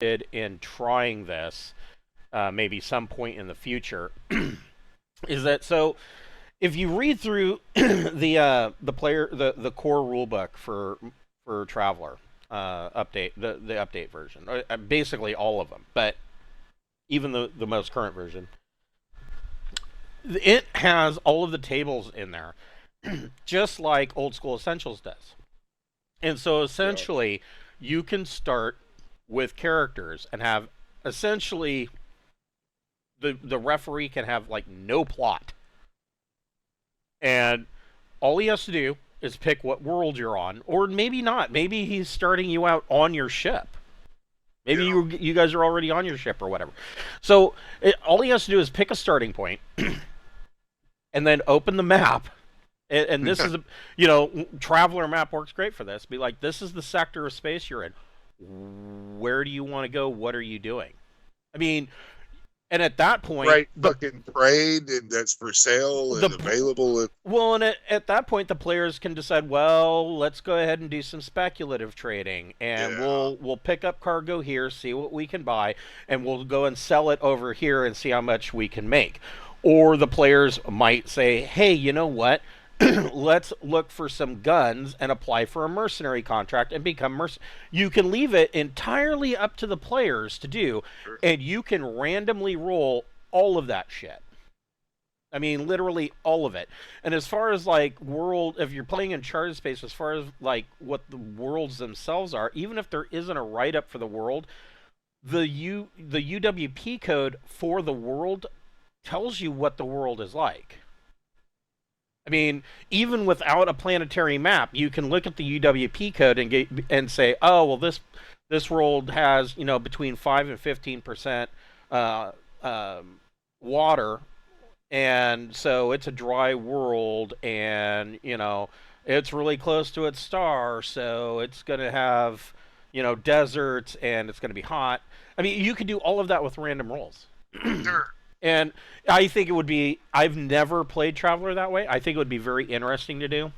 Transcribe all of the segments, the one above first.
in trying this, maybe some point in the future, is that so? If you read through the core rulebook for Traveler update the update version, basically all of them, but even the most current version, it has all of the tables in there, just like Old School Essentials does. And so Yeah. essentially, you can start with characters and have essentially the referee can have like no plot, and all he has to do is pick what world you're on, or maybe not. Maybe he's starting you out on your ship. Maybe Yeah. you guys are already on your ship or whatever. So all he has to do is pick a starting point, and then open the map. And this is Traveler map works great for this. Be like, this is the sector of space you're in. Where do you want to go? What are you doing? I mean, and at that point, Right, fucking trade and that's for sale the and available. well, and at that point, the players can decide. Well, let's go ahead and do some speculative trading, and Yeah. we'll pick up cargo here, see what we can buy, and we'll go and sell it over here and see how much we can make. Or the players might say, "Hey, you know what? Let's look for some guns and apply for a mercenary contract and become You can leave it entirely up to the players to do, Sure. and you can randomly roll all of that shit. I mean, literally all of it. And as far as like world, if you're playing in charted space, as far as like what the worlds themselves are, even if there isn't a write up for the world, the UWP code for the world tells you what the world is like. I mean, even without a planetary map, you can look at the UWP code and say, oh well, this world has between 5 and 15% uh, water, and so it's a dry world, and it's really close to its star, so it's going to have deserts, and it's going to be hot. I mean, you could do all of that with random rolls. Sure. And I think it would be. I've never played Traveler that way. I think it would be very interesting to do.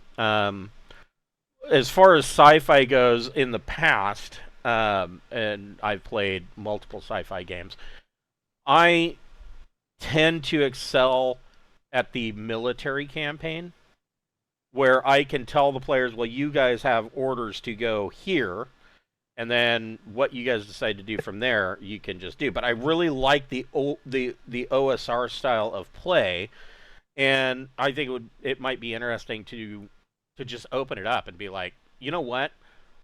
As far as sci-fi goes, in the past, and I've played multiple sci-fi games, I tend to excel at the military campaign, where I can tell the players, well, you guys have orders to go here, and then what you guys decide to do from there, you can just do. But I really like the OSR style of play, and I think it might be interesting to just open it up and be like, you know what?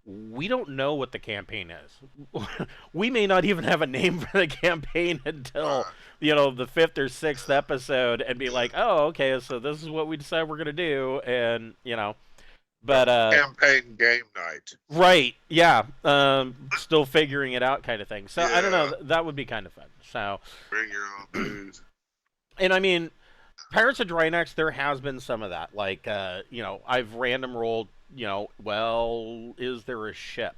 We don't know what the campaign is. We may not even have a name for the campaign until Uh, the fifth or sixth episode, and be like, oh, okay, so this is what we decide we're gonna do, and but campaign game night. right, yeah, still figuring it out, kind of thing. So I don't know, Yeah. that would be kind of fun. So, Bring your own booze. and I mean, Pirates of Drinax, there has been some of that. Like, I've random rolled. Well, is there a ship?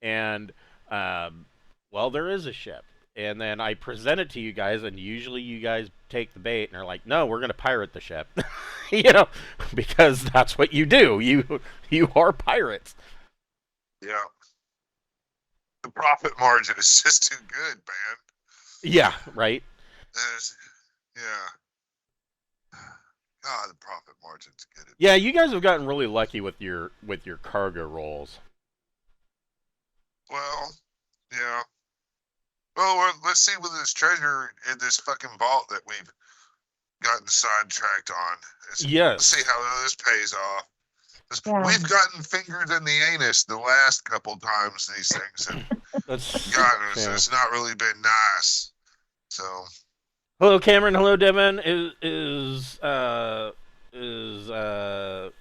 And well, there is a ship. And then I present it to you guys, and usually you guys take the bait and are like, "No, we're gonna pirate the ship," because that's what you do. You are pirates. Yeah. The profit margin is just too good, man. Yeah, right. There's, yeah. God, the profit margin's good. Yeah, you guys have gotten really lucky with your cargo rolls. Well, yeah. Well, let's see with this treasure in this fucking vault that we've gotten sidetracked on. Let's see Yes. how this pays off. 'Cause Yeah. we've gotten fingered in the anus the last couple times these things have That's gotten us. yeah. It's not really been nice. So, Hello, Cameron. Hello, Devin. Is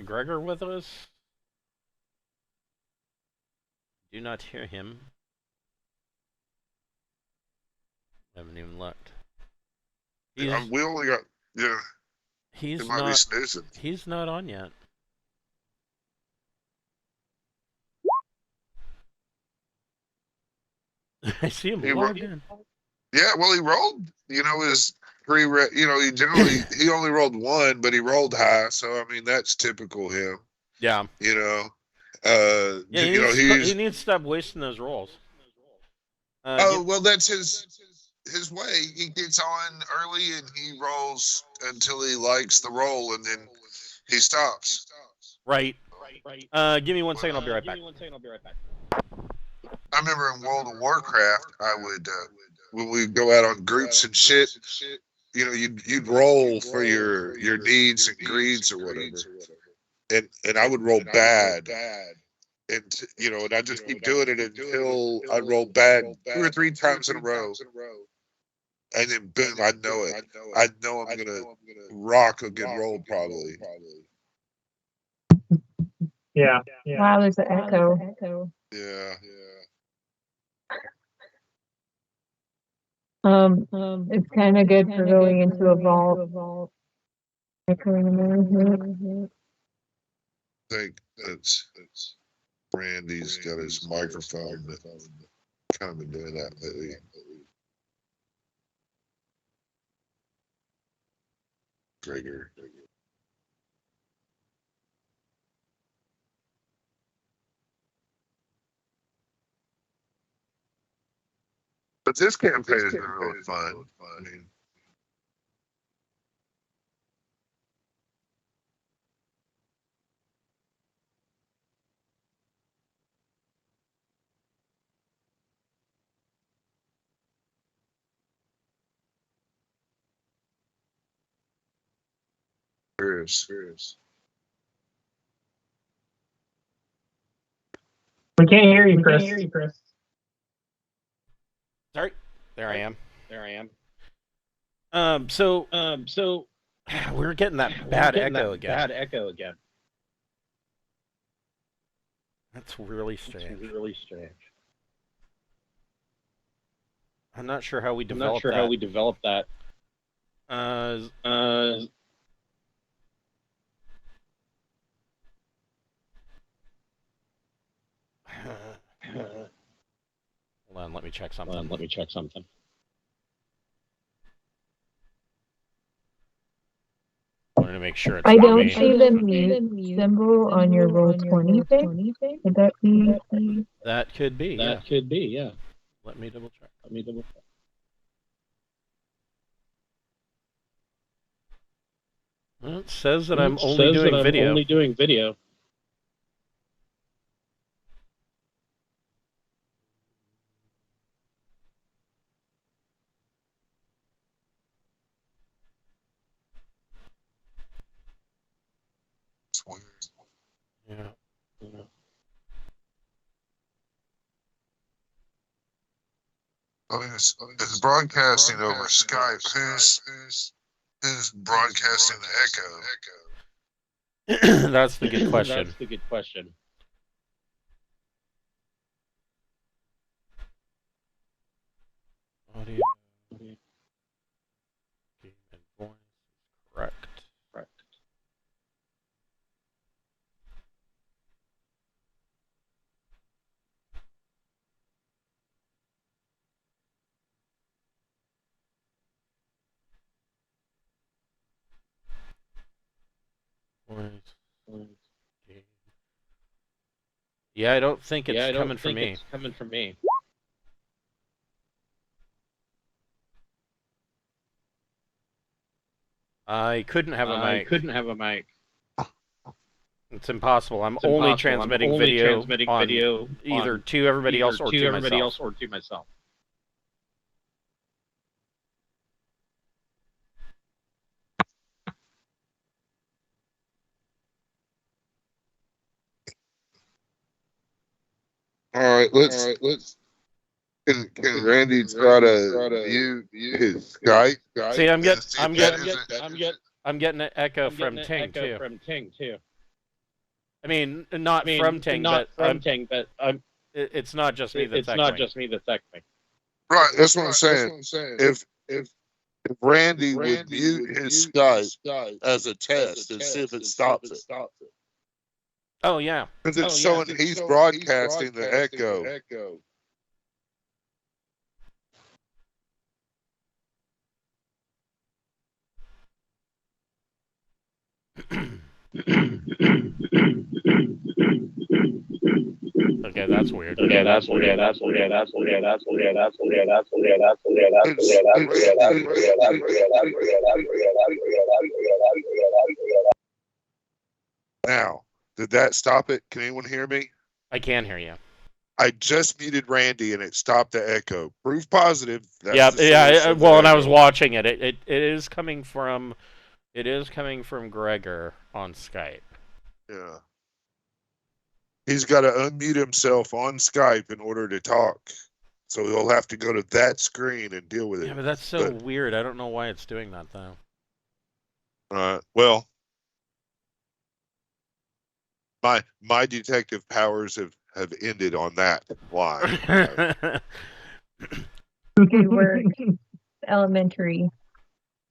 Gregor with us? Do not hear him. Haven't even looked. we only got, yeah, He's it might be not. snoozing. He's not on yet. I see him He logged in. Yeah, well, he rolled, his he only rolled one, but he rolled high. So, I mean, that's typical him, Yeah. you know. Yeah. He needs to stop wasting those rolls. Oh well, that's his way. He gets on early and he rolls until he likes the roll, and then he stops. Right. Give me 1 second. I'll be right back. I remember in World of Warcraft, I would when we go out on groups and shit, you know, you'd roll for your needs and greeds or whatever, and I would roll bad, and you know, and I just keep doing it until I roll bad 2 or 3 times in a row, and then boom, I know it. I know I'm gonna rock a good roll probably. Yeah. Wow, there's an echo. Yeah. It's kind of good for going into a vault. Echoing a little. I think it's Randy's got his microphone that kind of been doing that lately. Gregor. But this campaign has been really fun. I mean, serious. We can't hear you, Chris. Sorry. There I am. So we're getting that bad echo again. That's really strange. I'm not sure how we developed that. Hold on, let me check something. Wanted to make sure it's I not don't me. see the mute symbol on your Roll20 thing. Would that be? That could be. Yeah. Let me double check. Well, it says that I'm only doing video. It's weird. Yeah. I mean, it's broadcasting over Skype. Who's broadcasting the echo? That's the good question. Audio. And voice. Correct. Yeah, I don't think it's coming from me. I couldn't have a mic. It's impossible. I'm only transmitting video on either to everybody else or to myself. All right, let's. Can Randy try to view his Skype? See, I'm getting an echo from Ting too. I mean, not from Ting, but it's not just me that's echoing. Right, that's what I'm saying. If Randy would mute his Skype as a test and see if it stops it. Oh yeah. Because it's showing he's broadcasting the echo. Okay, that's weird. It's now. Did that stop it? Can anyone hear me? I can hear you. I just muted Randy and it stopped the echo. Proof positive. That's Yeah, the yeah. source of the Well, and I echo. was watching it. It is coming from. It is coming from Gregor on Skype. Yeah. He's got to unmute himself on Skype in order to talk. So he'll have to go to that screen and deal with it. Yeah, but that's so weird. I don't know why it's doing that though. Well, my detective powers have ended on that line. Good work. Elementary.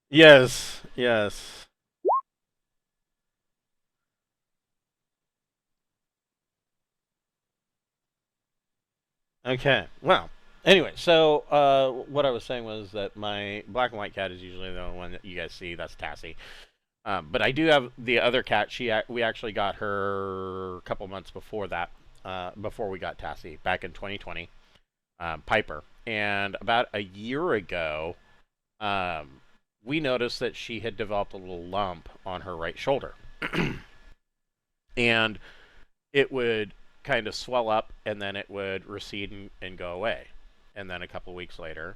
Yes, yes. Okay. Well, anyway, so what I was saying was that my black and white cat is usually the one that you guys see. That's Tassie. But I do have the other cat. We actually got her a couple months before that, before we got Tassie, back in 2020, Piper. And about a year ago, we noticed that she had developed a little lump on her right shoulder. And it would kind of swell up, and then it would recede and go away. And then a couple weeks later,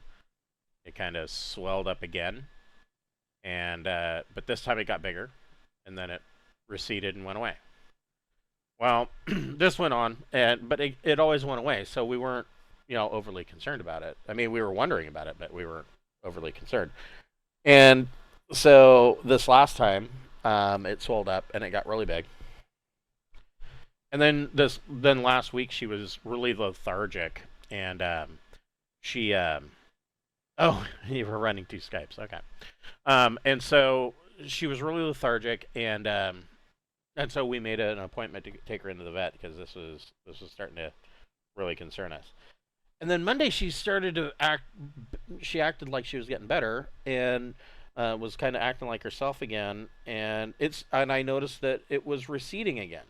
it kind of swelled up again. And but this time it got bigger, and then it receded and went away. Well, this went on, but it always went away, so we weren't, overly concerned about it. I mean, we were wondering about it, but we weren't overly concerned. And so this last time, it swelled up and it got really big. And then last week she was really lethargic, and she oh, you were running two Skypes, okay. And so she was really lethargic, and so we made an appointment to take her into the vet because this was starting to really concern us. And then Monday she started to act. She acted like she was getting better, and was kind of acting like herself again. And I noticed that it was receding again.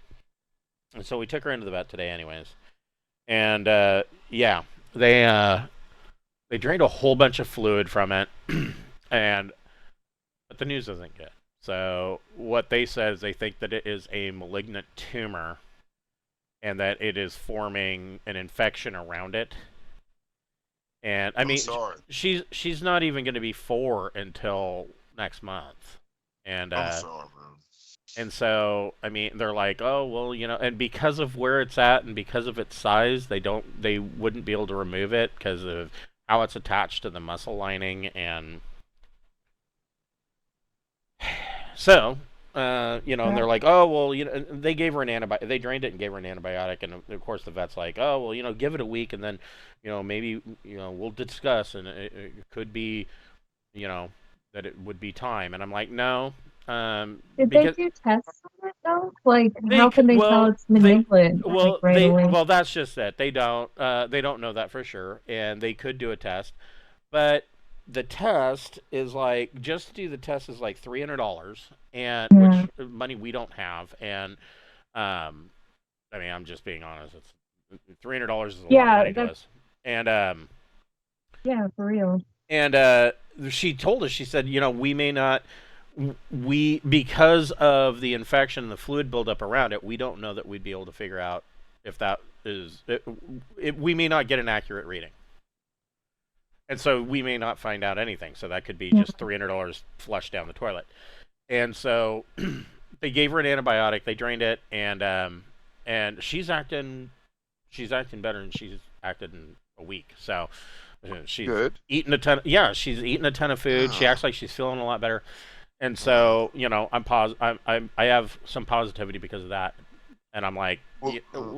And so we took her into the vet today, anyways. And yeah, they drained a whole bunch of fluid from it, but the news isn't good. So what they said is they think that it is a malignant tumor, and that it is forming an infection around it. And I mean, she's not even going to be 4 until next month. And I'm sorry, man. And so, I mean, they're like, oh, well, and because of where it's at and because of its size, they wouldn't be able to remove it because of how it's attached to the muscle lining. And so, and they're like, oh, well, they gave her an antibiotic. They drained it and gave her an antibiotic. And of course, the vet's like, oh, well, give it a week and then, maybe, we'll discuss. And it could be, that it would be time. And I'm like, no. Did they do tests on it though? Like, how can they tell it's malignant? Well, that's just it. They don't know that for sure, and they could do a test, but the test is like, just to do the test is like $300, and which money we don't have, and I mean, I'm just being honest. It's $300 is a lot of money to us, and yeah, for real. And she told us, she said, we may not. Because of the infection and the fluid buildup around it, we don't know that we'd be able to figure out if that is we may not get an accurate reading, and so we may not find out anything. So that could be just $300 flushed down the toilet. And so they gave her an antibiotic, they drained it, and she's acting better than she's acted in a week. So she's eating a ton. She's eating a ton of food. She acts like she's feeling a lot better. And so, I have some positivity because of that. And I'm like,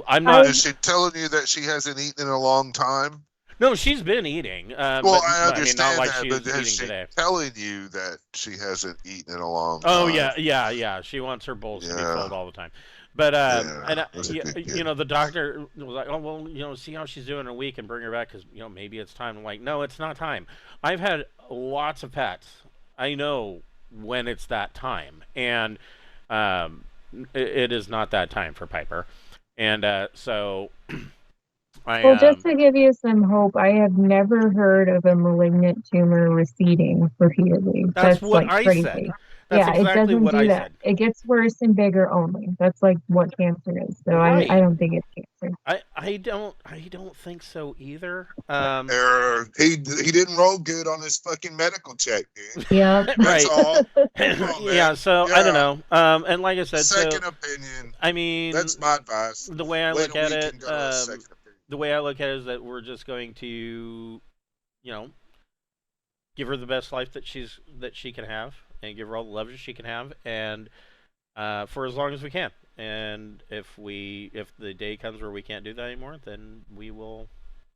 I'm not. Is she telling you that she hasn't eaten in a long time? No, she's been eating. I understand not like that, but is she today. telling you that she hasn't eaten in a long time? Oh, yeah. She wants her bowls to be filled all the time. But, the doctor was like, oh, well, see how she's doing in a week and bring her back because, maybe it's time. I'm like, no, it's not time. I've had lots of pets. I know when it's that time, and it is not that time for Piper. And so Well, just to give you some hope, I have never heard of a malignant tumor receding repeatedly. That's That's what like I crazy. said. That's Yeah, it exactly doesn't what do I that. said. It gets worse and bigger only. That's like what cancer is. So I Right. don't think it's cancer. I don't think so either. He didn't roll good on his fucking medical check, dude. Yeah. That's Right. all. Come on, man. Yeah, so I don't know. And like I said, Second opinion. I mean, That's my advice. the way I Wait look a at week it, and go to a second opinion. the way I look at it is that we're just going to, give her the best life that she can have, and give her all the love that she can have, and for as long as we can. And if the day comes where we can't do that anymore, then we will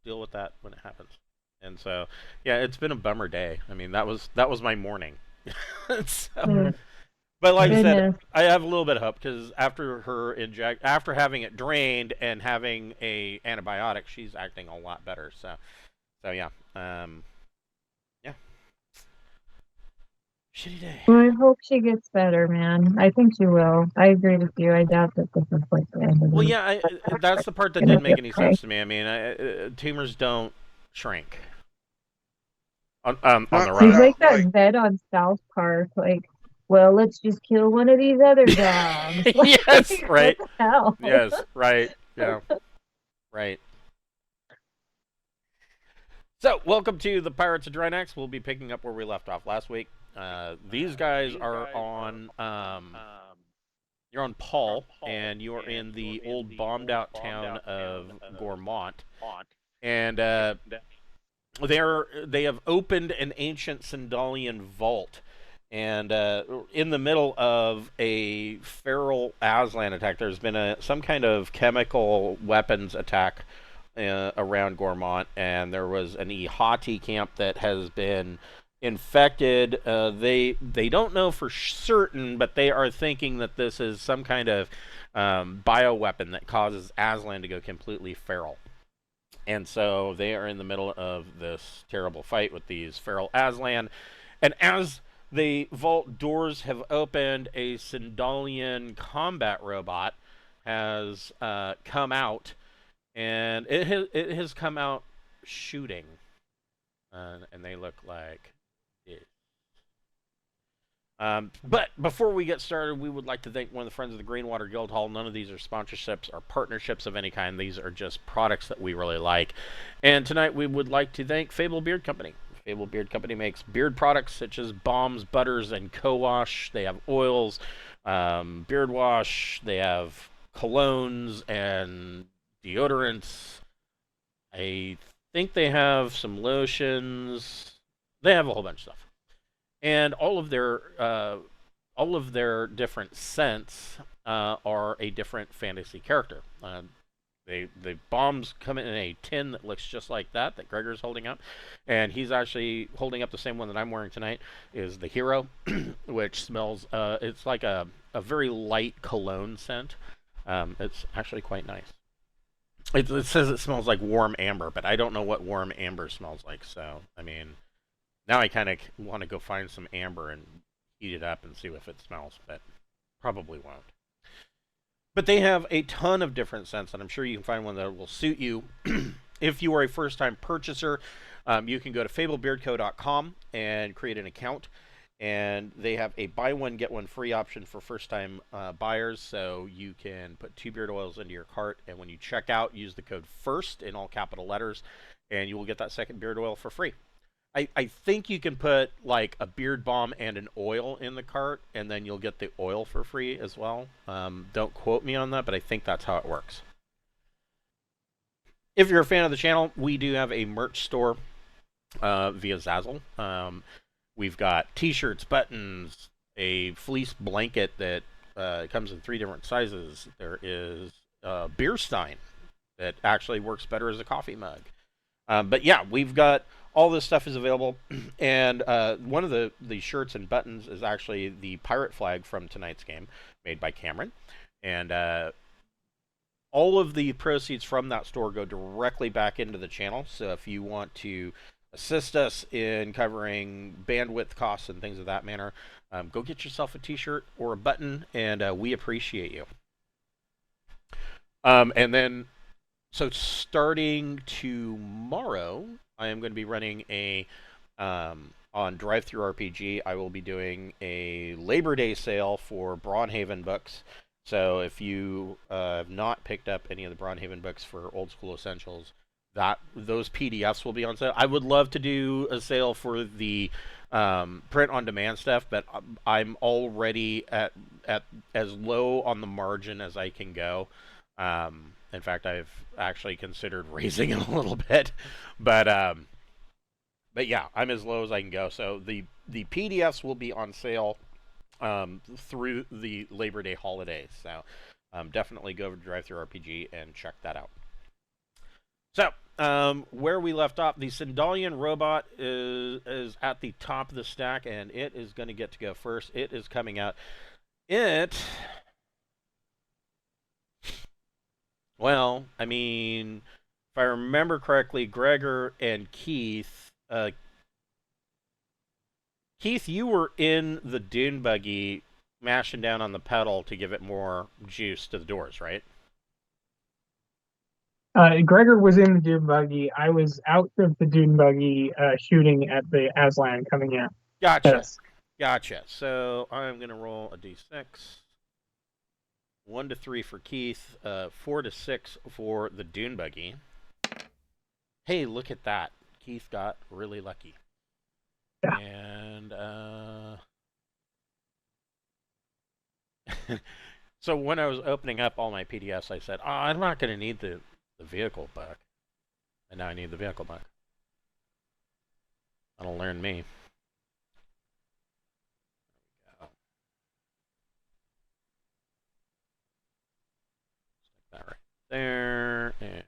deal with that when it happens. And so, yeah, it's been a bummer day. I mean, that was my morning. So, but like I said, I have a little bit of hope because after after having it drained and having a antibiotic, she's acting a lot better. So yeah, yeah. Shitty day. Well, I hope she gets better, man. I think she will. I agree with you. I doubt that this is like the end of Well, it. yeah, that's the part that didn't make any sense to me. I mean, tumors don't shrink on the right. She's like that vet on South Park, like, well, let's just kill one of these other dogs. Like, yes, right. What the hell? Yes, right. Yeah, right. So, welcome to the Pirates of Drinax. We'll be picking up where we left off last week. These guys are on. You're on Paul, and you are in the old bombed-out town of Ghormount, and they have opened an ancient Sindalian vault, and in the middle of a feral Aslan attack, there's been some kind of chemical weapons attack around Ghormount, and there was an Ihati camp that has been infected. They don't know for certain, but they are thinking that this is some kind of bioweapon that causes Aslan to go completely feral. And so they are in the middle of this terrible fight with these feral Aslan. And as the vault doors have opened, a Sindalian combat robot has come out, and it has come out shooting. And they look like it. But before we get started, we would like to thank one of the friends of the Greenwater Guildhall. None of these are sponsorships or partnerships of any kind. These are just products that we really like. And tonight we would like to thank Fable Beard Company. Fable Beard Company makes beard products such as balms, butters, and co-wash. They have oils, beard wash. They have colognes and deodorants. I think they have some lotions. They have a whole bunch of stuff. And all of their different scents are a different fantasy character. The bombs come in a tin that looks just like that Gregor's holding up, and he's actually holding up the same one that I'm wearing tonight. Is the Hero, which smells. It's like a very light cologne scent. It's actually quite nice. It says it smells like warm amber, but I don't know what warm amber smells like. So I mean. Now I kind of want to go find some amber and heat it up and see if it smells, but probably won't. But they have a ton of different scents, and I'm sure you can find one that will suit you. If you are a first-time purchaser, you can go to fablebeardco.com and create an account, and they have a buy one, get one free option for first-time buyers, so you can put 2 beard oils into your cart, and when you check out, use the code FIRST in all capital letters, and you will get that second beard oil for free. I think you can put like a beard balm and an oil in the cart, and then you'll get the oil for free as well. Don't quote me on that, but I think that's how it works. If you're a fan of the channel, we do have a merch store via Zazzle. We've got t-shirts, buttons, a fleece blanket that comes in 3 different sizes. There is a beer stein that actually works better as a coffee mug. But yeah, we've got all this stuff is available, and one of the shirts and buttons is actually the pirate flag from tonight's game, made by Cameron, and all of the proceeds from that store go directly back into the channel. So if you want to assist us in covering bandwidth costs and things of that manner, go get yourself a t-shirt or a button, and we appreciate you. And then So starting tomorrow, I am going to be running a on Drive Through RPG. I will be doing a Labor Day sale for Braunhaven books. So if you have not picked up any of the Braunhaven books for Old School Essentials, those PDFs will be on sale. I would love to do a sale for the print on demand stuff, but I'm already at as low on the margin as I can go. In fact, I've actually considered raising it a little bit, but yeah, I'm as low as I can go. So the PDFs will be on sale through the Labor Day holidays. So definitely go over to Drive Through RPG and check that out. So where we left off, the Sindalian robot is at the top of the stack, and it is going to get to go first. It is coming out. Well, I mean, if I remember correctly, Gregor and Keith. Keith, you were in the dune buggy, mashing down on the pedal to give it more juice to the doors, right? Gregor was in the dune buggy. I was out of the dune buggy, shooting at the Aslan coming in. Gotcha. Yes. Gotcha. So I'm gonna roll a d6. 1 to 3 for Keith. 4 to 6 for the dune buggy. Hey, look at that. Keith got really lucky. Yeah. And so when I was opening up all my PDFs, I said, "Oh, I'm not going to need the vehicle back," and now I need the vehicle back. That'll learn me. Stick that right there, and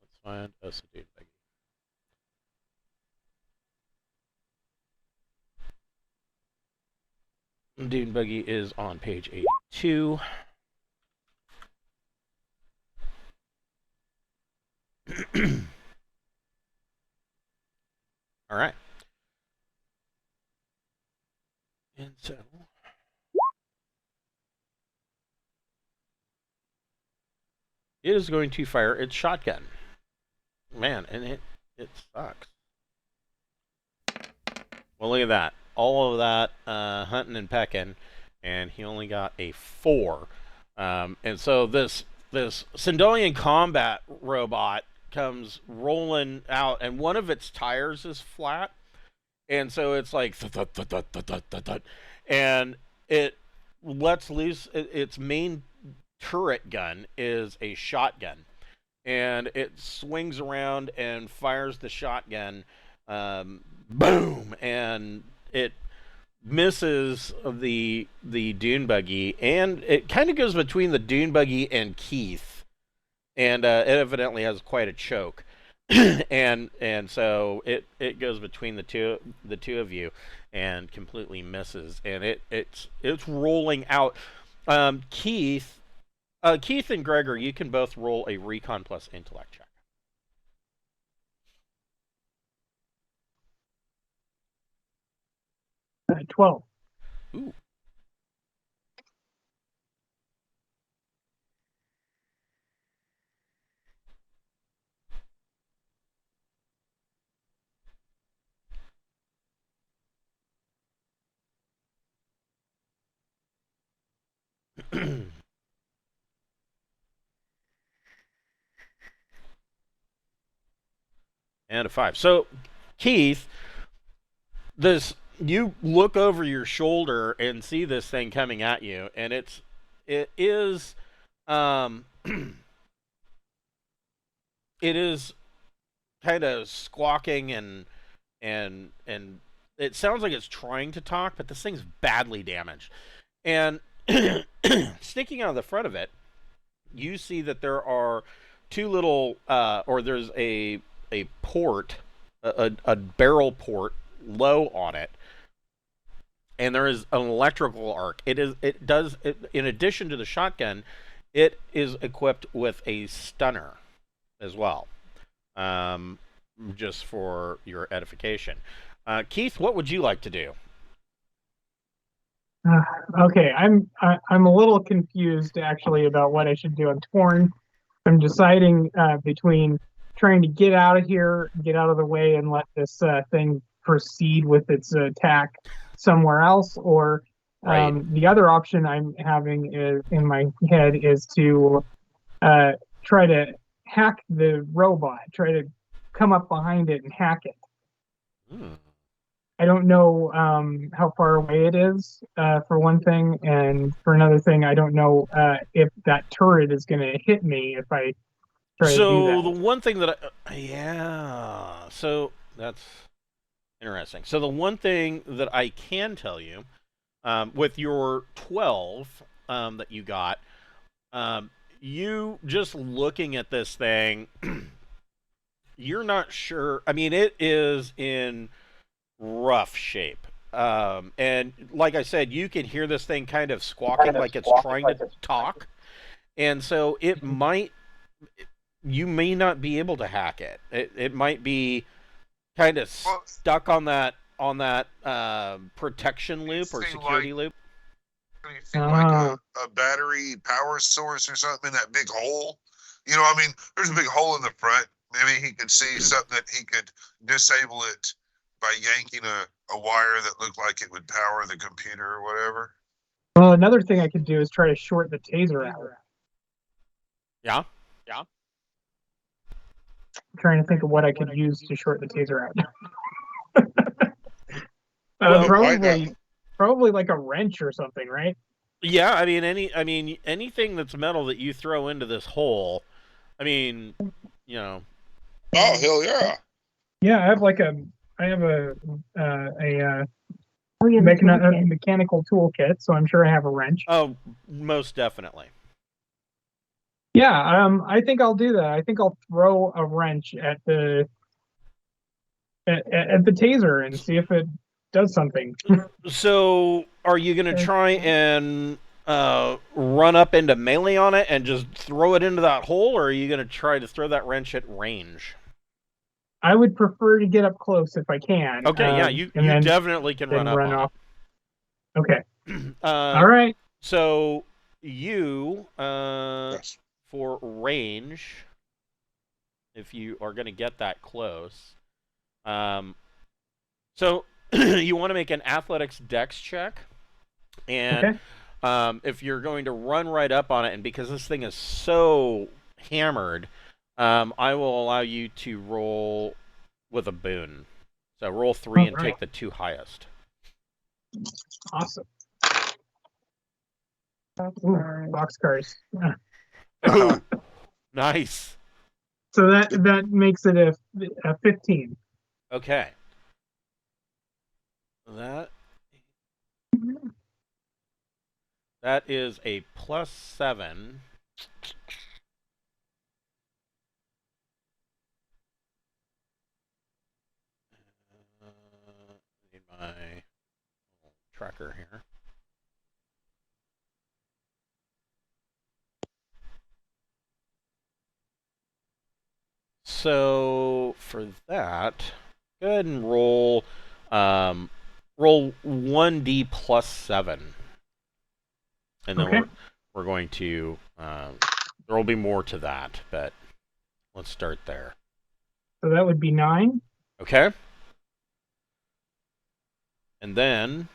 let's find us a dude buggy. Dune buggy is on page 82. All right. And so it is going to fire its shotgun. Man, and it sucks. Well, look at that. All of that hunting and pecking, and he only got a 4. And so this Sindalian combat robot comes rolling out, and one of its tires is flat, and so it's like and it lets loose its main turret gun is a shotgun, and it swings around and fires the shotgun. Boom, and it misses the dune buggy, and it kind of goes between the dune buggy and Keith, and it evidently has quite a choke, and so it goes between the two of you, and completely misses, and it's rolling out. Keith and Gregor, you can both roll a Recon plus Intellect check. 12. Ooh. And a 5. So, Keith, you look over your shoulder and see this thing coming at you, and it is it is kind of squawking and it sounds like it's trying to talk, but this thing's badly damaged. And sticking out of the front of it, you see that there are two little or there's a port, a barrel port low on it, and there is an electrical arc. In addition to the shotgun, it is equipped with a stunner as well, just for your edification. Keith, what would you like to do? Okay, I'm a little confused actually about what I should do. I'm torn. I'm deciding between trying to get out of here, get out of the way, and let this thing proceed with its attack somewhere else, or Right. the other option I'm having is in my head is to try to hack the robot, try to come up behind it and hack it. Hmm. I don't know how far away it is, for one thing, and for another thing, I don't know if that turret is going to hit me if I try to do So the that. one thing that yeah, so that's interesting. So the one thing that I can tell you, with your 12 that you got, you just looking at this thing, you're not sure. I mean, it is in rough shape. And like I said, you can hear this thing kind of squawking like it's trying to talk. And so it might, you may not be able to hack it. It might be kind of Well, stuck on that protection loop or security loop. you see like a battery power source or something in that big hole. You know, I mean, there's a big hole in the front. Maybe he could see something that he could disable it by yanking a wire that looked like it would power the computer or whatever. Well, another thing I could do is try to short the taser out. Yeah. I'm trying to think of what I could use to short the taser out. Well, Probably like a wrench or something, right? Yeah, I mean anything that's metal that you throw into this hole, I mean, you know. Oh hell yeah! Yeah, I have a mechanical toolkit, so I'm sure I have a wrench. Oh, most definitely. Yeah, I think I'll do that. I think I'll throw a wrench at the taser and see if it does something. So, are you going to try and run up into melee on it and just throw it into that hole, or are you going to try to throw that wrench at range? I would prefer to get up close if I can. Okay, yeah, you definitely can run up on off. it. Okay. All right. So you Yes. for range, if you are going to get that close, so you want to make an athletics dex check, and if you're going to run right up on it, and because this thing is so hammered, I will allow you to roll with a boon. So roll 3 and take the 2 highest. Awesome. Boxcars. Ooh, nice. So that makes it a 15. Okay. That is a +7. Need my tracker here. So for that, go ahead and roll 1d +7. And then we're going to there will be more to that, but let's start there. So that would be 9. Okay. And then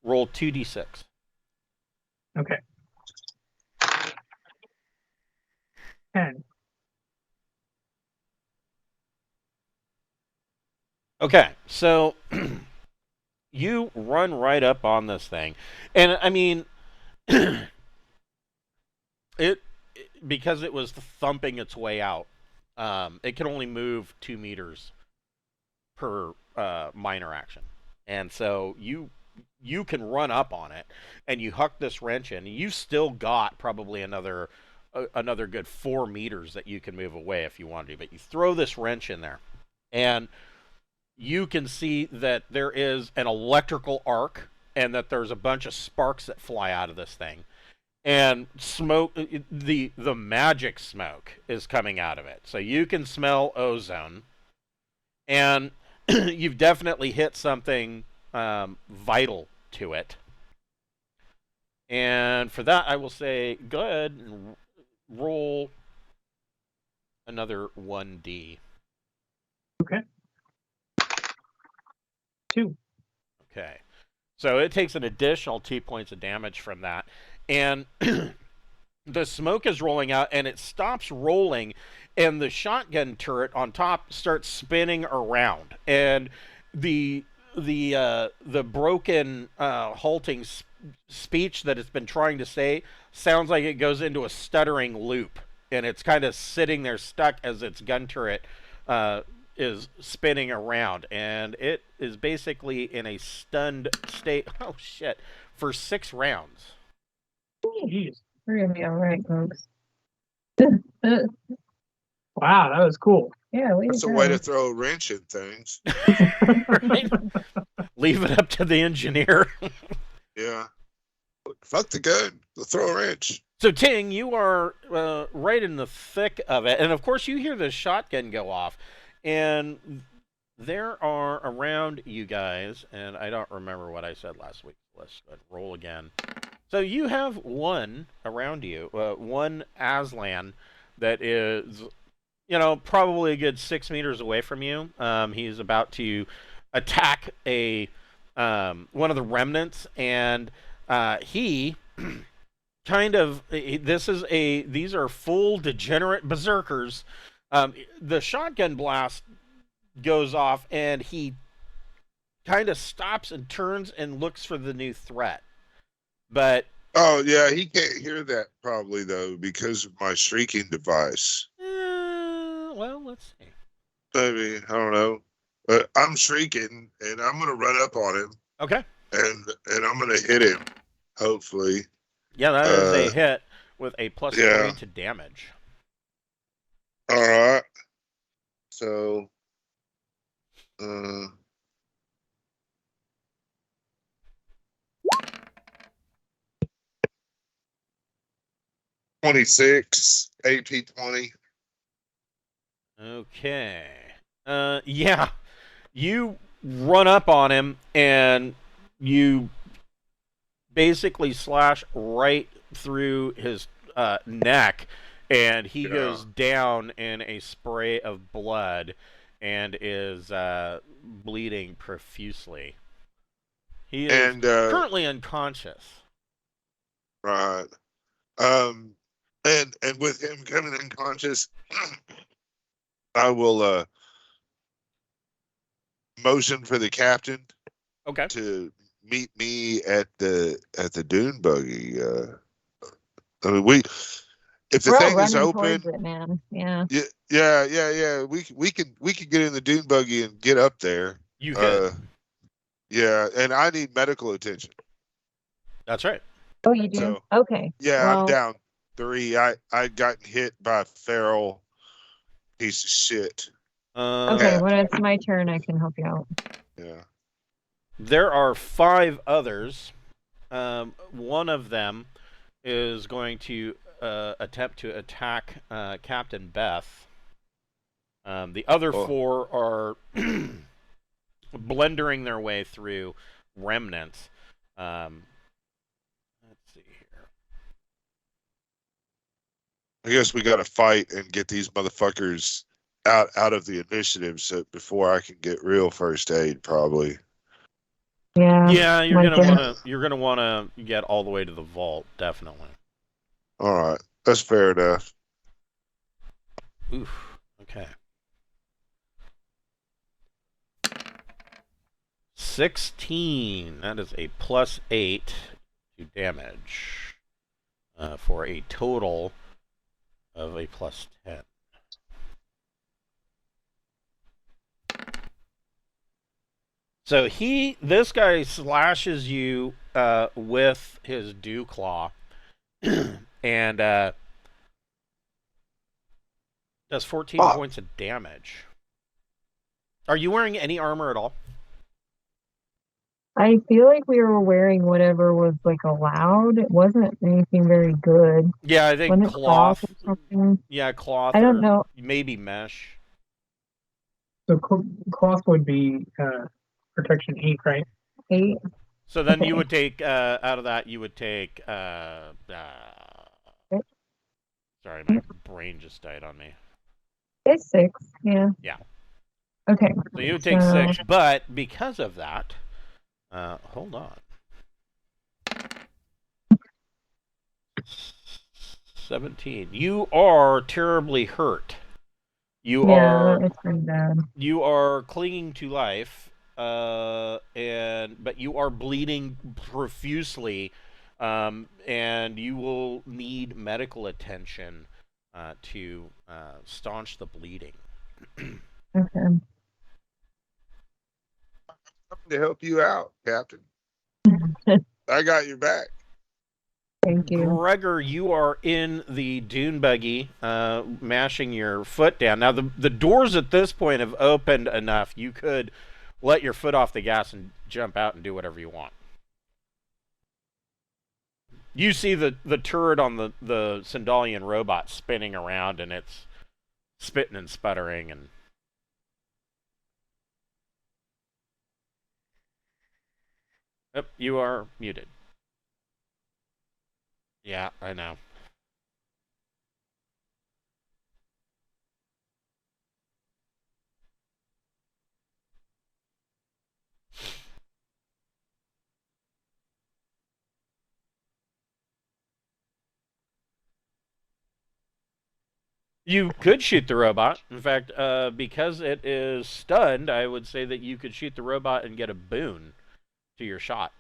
roll 2d6. Okay. 10. Okay, so you run right up on this thing, and I mean, it because it was thumping its way out. It can only move 2 meters per minor action, and so you can run up on it, and you huck this wrench in. And you've still got probably another good 4 meters that you can move away if you want to, but you throw this wrench in there, and you can see that there is an electrical arc and that there's a bunch of sparks that fly out of this thing. And smoke, the magic smoke is coming out of it. So you can smell ozone. And you've definitely hit something vital to it. And for that, I will say, go ahead and roll another 1d. Okay. 2. Okay. So it takes an additional 2 points of damage from that. And the smoke is rolling out, and it stops rolling, and the shotgun turret on top starts spinning around. And the broken, halting speech that it's been trying to say sounds like it goes into a stuttering loop. And it's kind of sitting there stuck as its gun turret is spinning around, and it is basically in a stunned state. Oh shit! For 6 rounds. Jeez. We're gonna be all right, folks. Wow, that was cool. Yeah, we That's a way to throw a wrench in things. Right? Leave it up to the engineer. Yeah. Fuck the gun. They'll throw a wrench. So Ting, you are right in the thick of it, and of course you hear the shotgun go off, and there are around you guys, and I don't remember what I said last week. Let's roll again. So you have one around you, one Aslan that is, probably a good 6 meters away from you. He's about to attack one of the remnants, and he these are full degenerate berserkers. The shotgun blast goes off, and he kind of stops and turns and looks for the new threat. But Oh yeah, he can't hear that probably though because of my shrieking device. well, let's see. Maybe I don't know. But I'm shrieking, and I'm gonna run up on him, Okay. and I'm gonna hit him. Hopefully. Yeah, that is a hit with a plus 3 to damage. All right. So, 26 AP 20. Okay. Yeah. You run up on him, and you basically slash right through his neck, and he goes down in a spray of blood and is bleeding profusely. He is currently unconscious. Right. And with him coming unconscious, I will motion for the captain to meet me at the dune buggy. I mean, if the thing is open, it, man. Yeah. Yeah. We can get in the dune buggy and get up there. You could. Yeah, and I need medical attention. That's right. Oh, you do? So, Okay. Yeah, well, I'm down 3. I got hit by a feral piece of shit. okay, when it's my turn, I can help you out. Yeah. There are 5 others. One of them is going to attempt to attack Captain Beth. The other 4 are blundering their way through remnants. Let's see here. I guess we got to fight and get these motherfuckers out of the initiative before I can get real first aid, probably. Yeah, you're gonna wanna get all the way to the vault, definitely. All right, that's fair enough. Oof. Okay. 16. That is a plus 8 to damage for a total of a plus 10. So this guy slashes you with his dew claw, and does 14 points of damage. Are you wearing any armor at all? I feel like we were wearing whatever was like allowed. It wasn't anything very good. Yeah, I think wasn't cloth. Or something? Yeah, cloth. I don't know. Maybe mesh. So cloth would be protection 8, right? 8. So then you would take out of that. You would take. So Sorry, my brain just died on me. It's 6, yeah. Yeah. Okay. So you take 6, but because of that, hold on. 17. You are terribly hurt. It's pretty bad. You are clinging to life, but you are bleeding profusely, and you will need medical attention to staunch the bleeding. Okay. To help you out, Captain. I got your back. Thank you. Gregor, you are in the dune buggy, mashing your foot down. Now, the doors at this point have opened enough. You could let your foot off the gas and jump out and do whatever you want. You see the turret on the Sindalian robot spinning around, and it's spitting and sputtering. And yep, you are muted. Yeah, I know. You could shoot the robot. In fact, because it is stunned, I would say that you could shoot the robot and get a boon to your shot.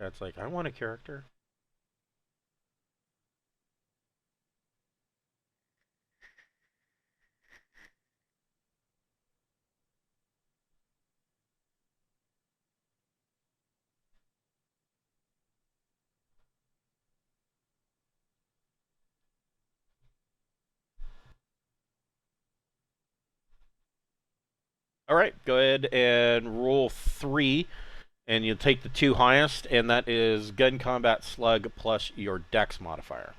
That's like, I want a character. All right, go ahead and roll 3, and you'll take the 2 highest, and that is gun combat slug plus your dex modifier.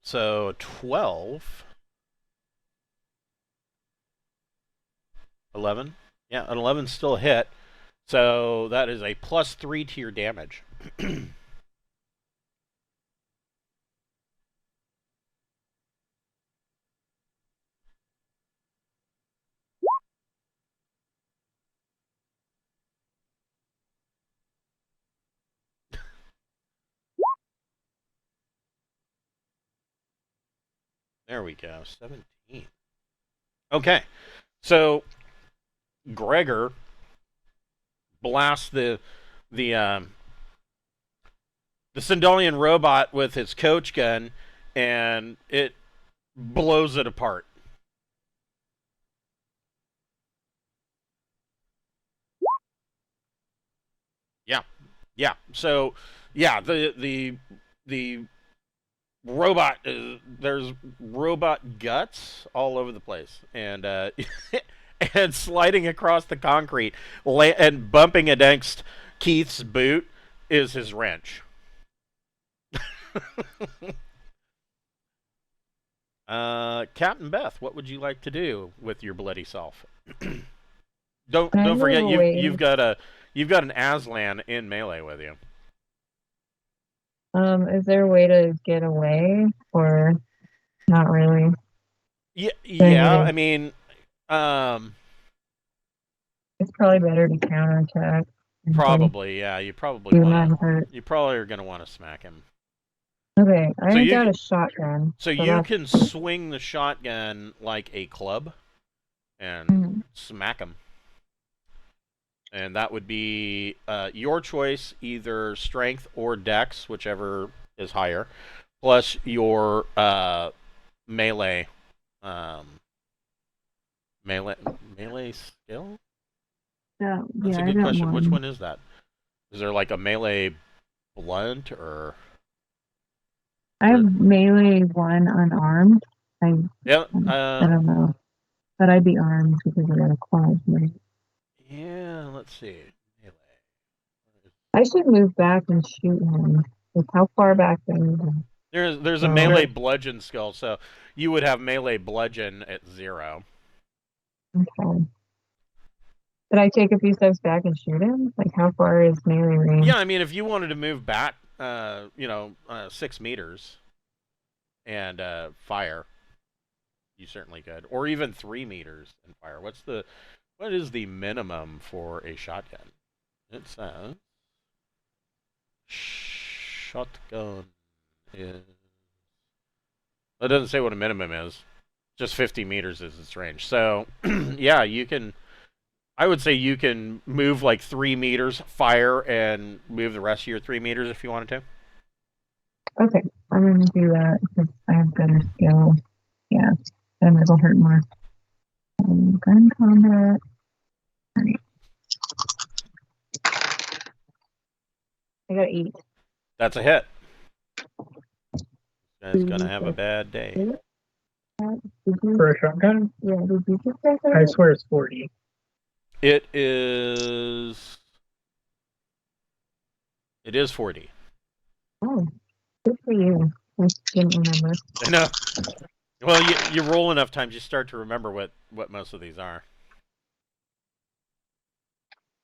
So 12. 11. Yeah, an 11 still hit. So that is a +3 to your damage. There we go. 17. Okay. So Gregor blasts the Sindalian robot with his coach gun, and it blows it apart. Yeah. So, yeah, the robot there's robot guts all over the place, and and sliding across the concrete and bumping against Keith's boot is his wrench. Captain Beth, what would you like to do with your bloody self? don't forget you've got an Aslan in melee with you. Is there a way to get away, or not really? Yeah. I mean, it's probably better to counterattack. Probably, yeah. You probably are gonna want to smack him. Okay, I got a shotgun. So you can swing the shotgun like a club and smack him. And that would be your choice, either strength or dex, whichever is higher, plus your melee skill. That's a good question. Which one is that? Is there like a melee blunt or? I have melee 1 unarmed. I don't know, but I'd be armed because I got a claws, right? Yeah, let's see. I should move back and shoot him. Like, how far back do I move him? There's a melee bludgeon skill, so you would have melee bludgeon at 0. Okay. Did I take a few steps back and shoot him? Like, how far is melee range? Yeah, I mean, if you wanted to move back, 6 meters and fire, you certainly could, or even 3 meters and fire. What is the minimum for a shotgun? It says shotgun is. It doesn't say what a minimum is. Just 50 meters is its range. So, yeah, you can. I would say you can move like 3 meters, fire, and move the rest of your 3 meters if you wanted to. Okay, I'm gonna do that because I have better skill. Yeah, then it'll hurt more. Gun combat. Right. I got 8. That's a hit. Guy's gonna have a bad day. For a shotgun? Yeah, did you just say that? I swear it's 40. It is 40. Oh, good for you. I didn't remember. I know. Well, you roll enough times, you start to remember what most of these are.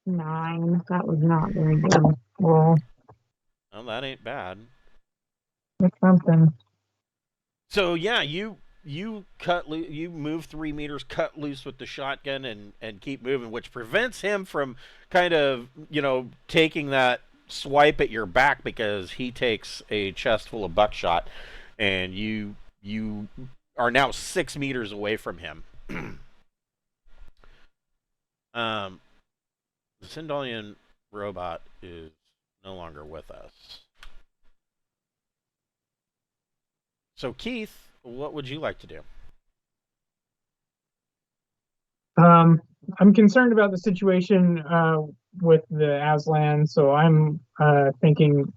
9. That was not very good. Roll. Well, that ain't bad. It's something. So yeah, you move 3 meters, cut loose with the shotgun, and keep moving, which prevents him from kind of taking that swipe at your back because he takes a chest full of buckshot, and you are now 6 meters away from him. The Sindalian robot is no longer with us. So Keith, what would you like to do? I'm concerned about the situation with the Aslan, so I'm thinking,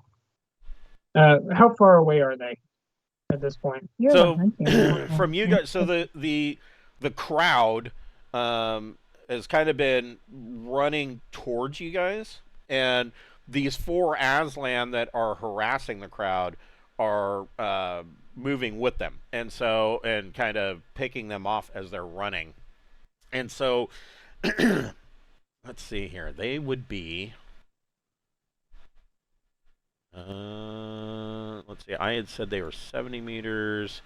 how far away are they at this point? So from you guys, so the crowd has kind of been running towards you guys, and these 4 Aslan that are harassing the crowd are moving with them, and kind of picking them off as they're running. And so let's see here. They would be let's see. I had said they were 70 meters.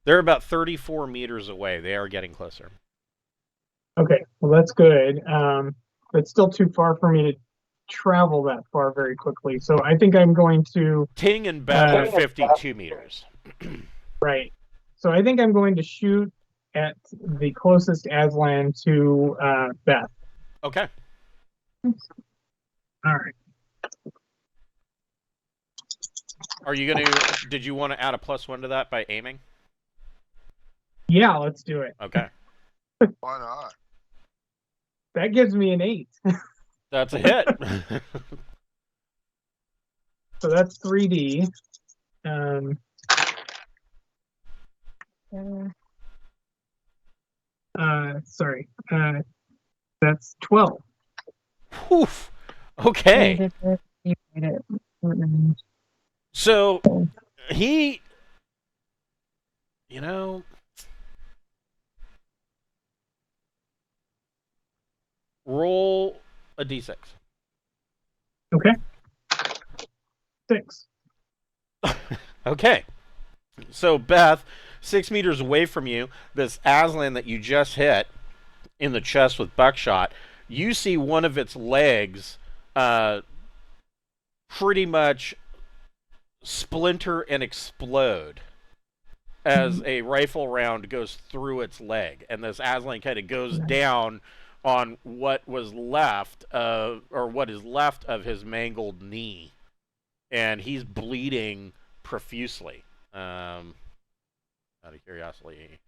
They're about 34 meters away. They are getting closer. Okay, well that's good. It's still too far for me to travel that far very quickly. So I think I'm going to Ting and Beth are 52 meters. Right. So I think I'm going to shoot at the closest Aslan to Beth. Okay. All right. Are you did you want to add a +1 to that by aiming? Yeah, let's do it. Okay. Why not? That gives me an 8. That's a hit. So that's 3D. Sorry. That's 12. Oof. Okay. So he, roll a d6. Okay. 6. Okay. So Beth, 6 meters away from you, this Aslan that you just hit in the chest with buckshot, you see one of its legs pretty much splinter and explode as a rifle round goes through its leg, and this Aslan kind of goes down on what was left or what is left of his mangled knee, and he's bleeding profusely. Out of curiosity,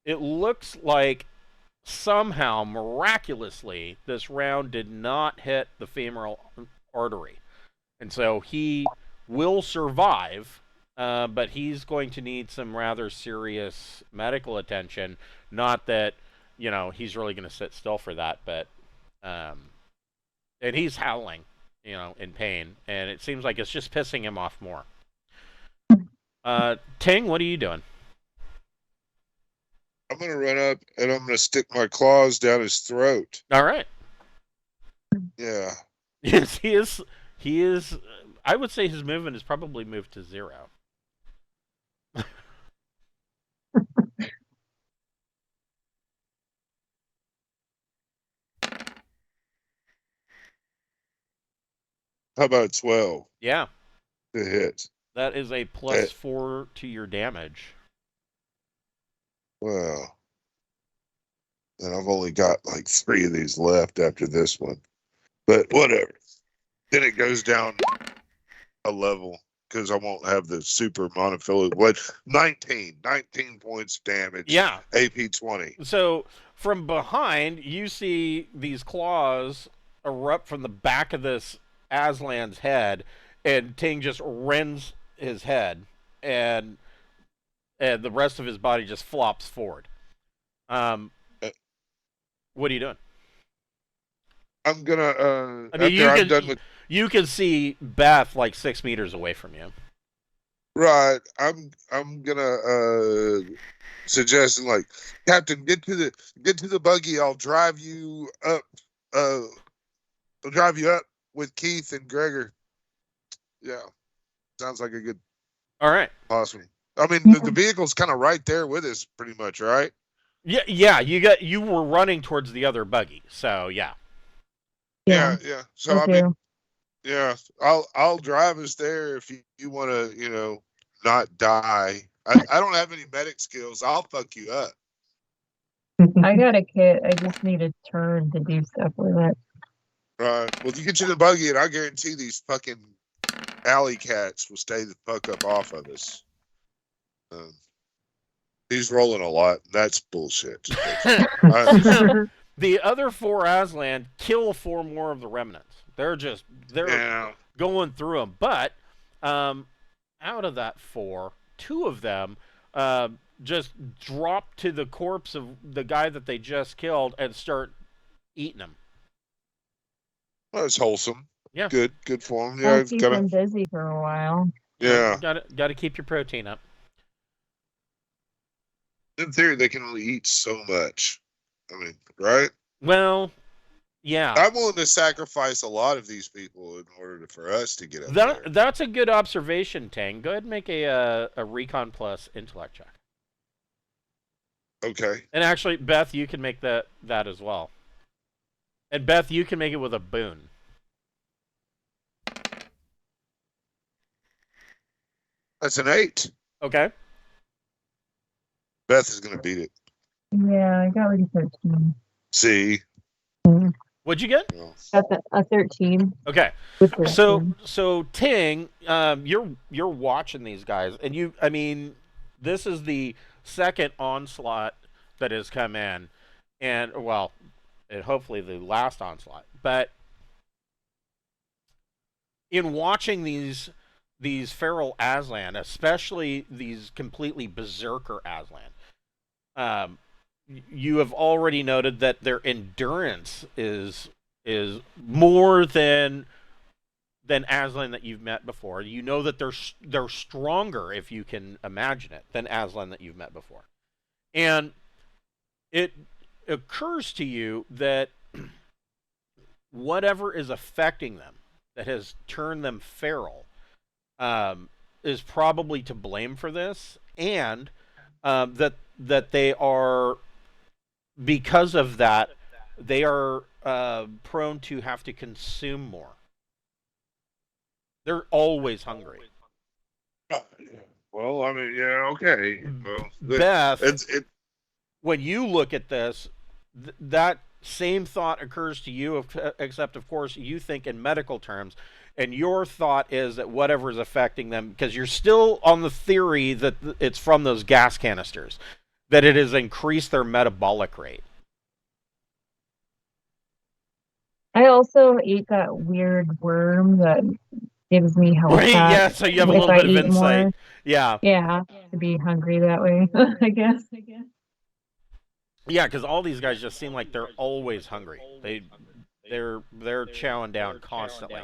it looks like somehow, miraculously, this round did not hit the femoral artery, and so he will survive but he's going to need some rather serious medical attention. Not that, he's really going to sit still for that, but, and he's howling, in pain, and it seems like it's just pissing him off more. Ting, what are you doing? I'm gonna run up and I'm gonna stick my claws down his throat. All right. Yeah. Yes, he is. I would say his movement is probably moved to 0. How about 12 Yeah, to hit? that is a +4 to your damage. Well, and I've only got like 3 of these left after this one, but whatever. Then it goes down a level because I won't have the super monophyletic. What? 19 points damage. Yeah. AP 20. So from behind, you see these claws erupt from the back of this Aslan's head, and Ting just rends his head, and the rest of his body just flops forward. What are you doing? I'm gonna. I mean, after I'm done with. You can see Beth like 6 meters away from you. Right. I'm gonna suggest like, Captain, get to the buggy. I'll drive you up. I'll drive you up with Keith and Gregor. Yeah. Sounds like a good. All right. Awesome. I mean, the vehicle's kind of right there with us, pretty much, right? Yeah. You were running towards the other buggy, so yeah. Yeah. So Okay. I mean, yeah, I'll drive us there if you want to, not die. I don't have any medic skills. I'll fuck you up. I got a kit. I just need a turn to do stuff with it. Right. Well, you get you the buggy, and I guarantee these fucking alley cats will stay the fuck up off of us. He's rolling a lot. That's bullshit. The other 4 Aslan kill 4 more of the remnants. They're going through them. But out of that 4, 2 of them just drop to the corpse of the guy that they just killed and start eating him. Well, it's wholesome. Yeah. Good for him. I'll Yeah, keep him busy for a while. Yeah. Got to keep your protein up. In theory, they can only eat so much. I mean, right? Well, yeah. I'm willing to sacrifice a lot of these people in order for us to get up there. That's a good observation, Tang. Go ahead and make a Recon plus intellect check. Okay. And actually, Beth, you can make that as well. And Beth, you can make it with a boon. That's an 8. Okay. Beth is going to beat it. Yeah, I got like a 13. See? What'd you get? Got a 13. Okay. With 13. So Ting, you're watching these guys, and this is the second onslaught that has come in, and hopefully the last onslaught. But in watching these feral Aslan, especially these completely berserker Aslan, you have already noted that their endurance is more than Aslan that you've met before. You know that they're stronger, if you can imagine it, than Aslan that you've met before. And it occurs to you that whatever is affecting them that has turned them feral is probably to blame for this, and that they are, because of that, they are prone to have to consume more. They're always hungry. Well, I mean, yeah, okay. Well, Beth, when you look at this, that same thought occurs to you, except, of course, you think in medical terms, and your thought is that whatever is affecting them, because you're still on the theory that it's from those gas canisters, that it has increased their metabolic rate. I also ate that weird worm that gives me health Right, back yeah, so you have a if little I bit of eat insight. more. Yeah. Yeah, to be hungry that way, I guess. Yeah, because all these guys just seem like they're always hungry. They're chowing down constantly.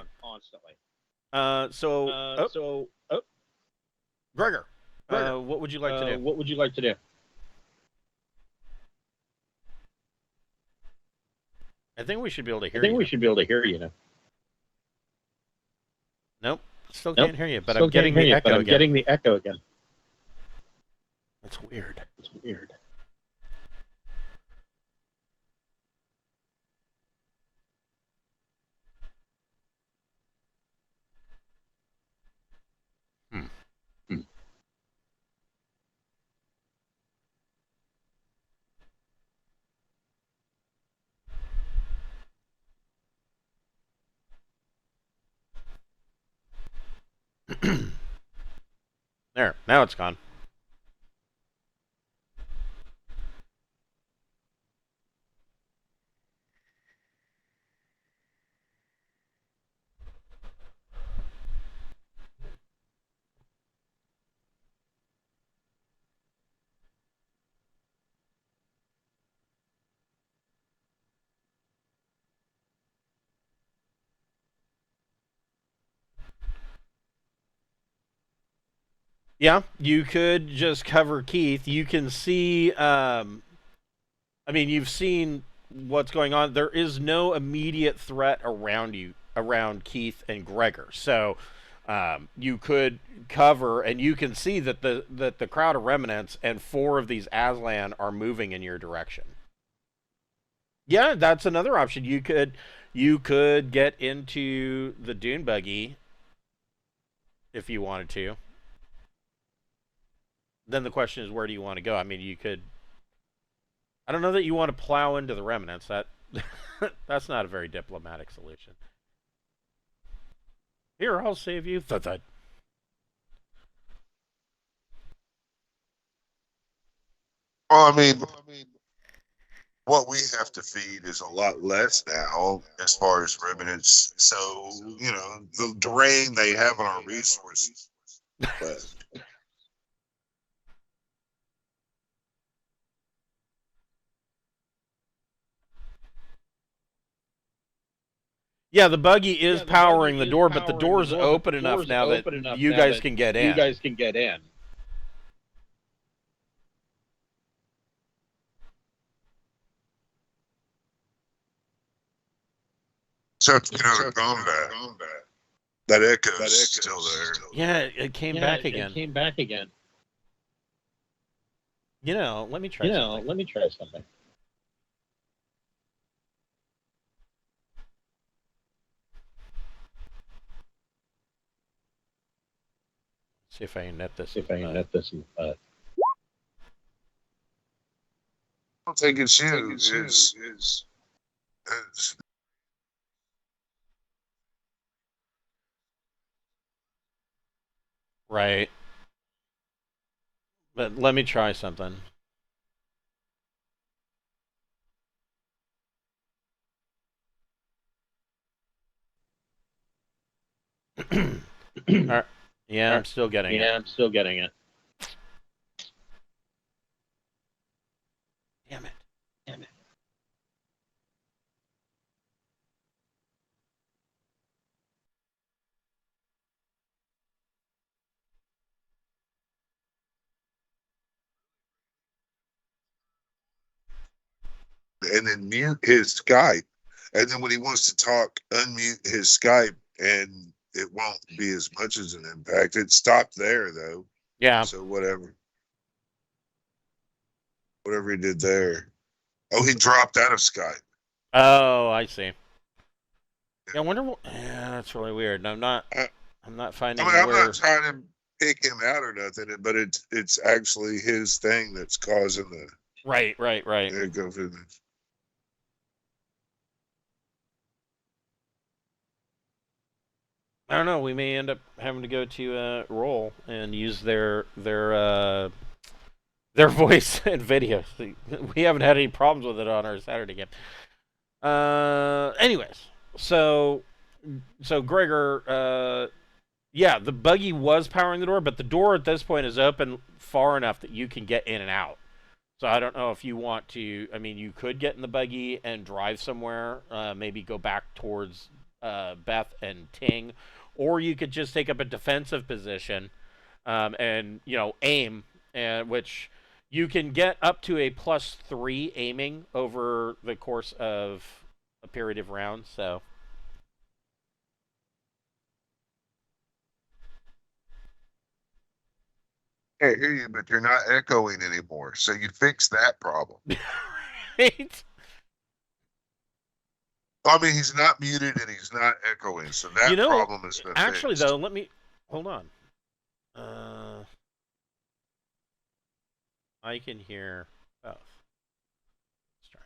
Gregor, what would you like to do? What would you like to do? I think we should be able to I hear think you. we should be able to hear you now. Nope, still Nope, can't hear you, but Still I'm getting can't hear the you, echo but I'm again. getting the echo again. That's weird. It's weird. There, now it's gone. Yeah, you could just cover Keith. You can see, I mean, you've seen what's going on. There is no immediate threat around you, around Keith and Gregor. So you could cover, and you can see that the crowd of remnants and 4 of these Aslan are moving in your direction. Yeah, that's another option. You could get into the dune buggy if you wanted to. Then the question is, where do you want to go? I mean, you could. I don't know that you want to plow into the remnants. That's not a very diplomatic solution. Here, I'll save you. Thud. Well, I mean, what we have to feed is a lot less now as far as remnants. So, the drain they have on our resources. But Yeah, the buggy is powering the door, but the door's open enough now that you guys can get in. You guys can get in. so, the combat, that echo's still there. Yeah, it came back It again. came back again. Let me try something. Let me try something. See if I can net this. See if I can net this. I don't think it's huge. It's Right. But let me try something. All right. Yeah, I'm still getting it. I'm still getting it. Damn it. and then mute his Skype. And then when he wants to talk, unmute his Skype, and it won't be as much as an impact. It stopped there, though. Yeah. So whatever he did there. Oh, he dropped out of Skype. Oh, I see. Yeah, I wonder what. Yeah, that's really weird. I'm not finding I'm where. not trying to pick him out or nothing, but it's actually his thing that's causing the. Right. There you go. I don't know. We may end up having to go to roll and use their voice and video. We haven't had any problems with it on our Saturday game. Anyways, so Gregor, Yeah, the buggy was powering the door, but the door at this point is open far enough that you can get in and out. So I don't know if you want to. I mean, you could get in the buggy and drive somewhere, maybe go back towards Beth and Ting, or you could just take up a defensive position and aim, and which you can get up to a +3 aiming over the course of a period of rounds. So. I hear you, but you're not echoing anymore. So you fix that problem. Right? I mean, he's not muted and he's not echoing, so that problem has been Actually, fixed. though, let me hold on. I can hear both. Let's try.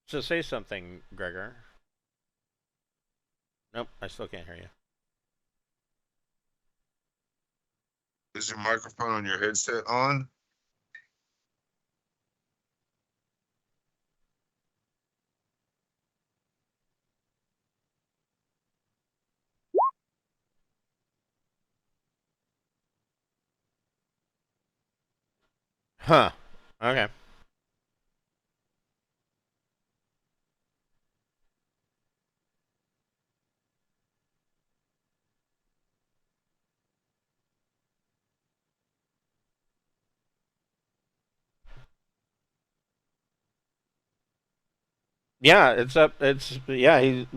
So say something, Gregor. Nope, I still can't hear you. Is your microphone on your headset on? Huh. Okay. Yeah, it's up.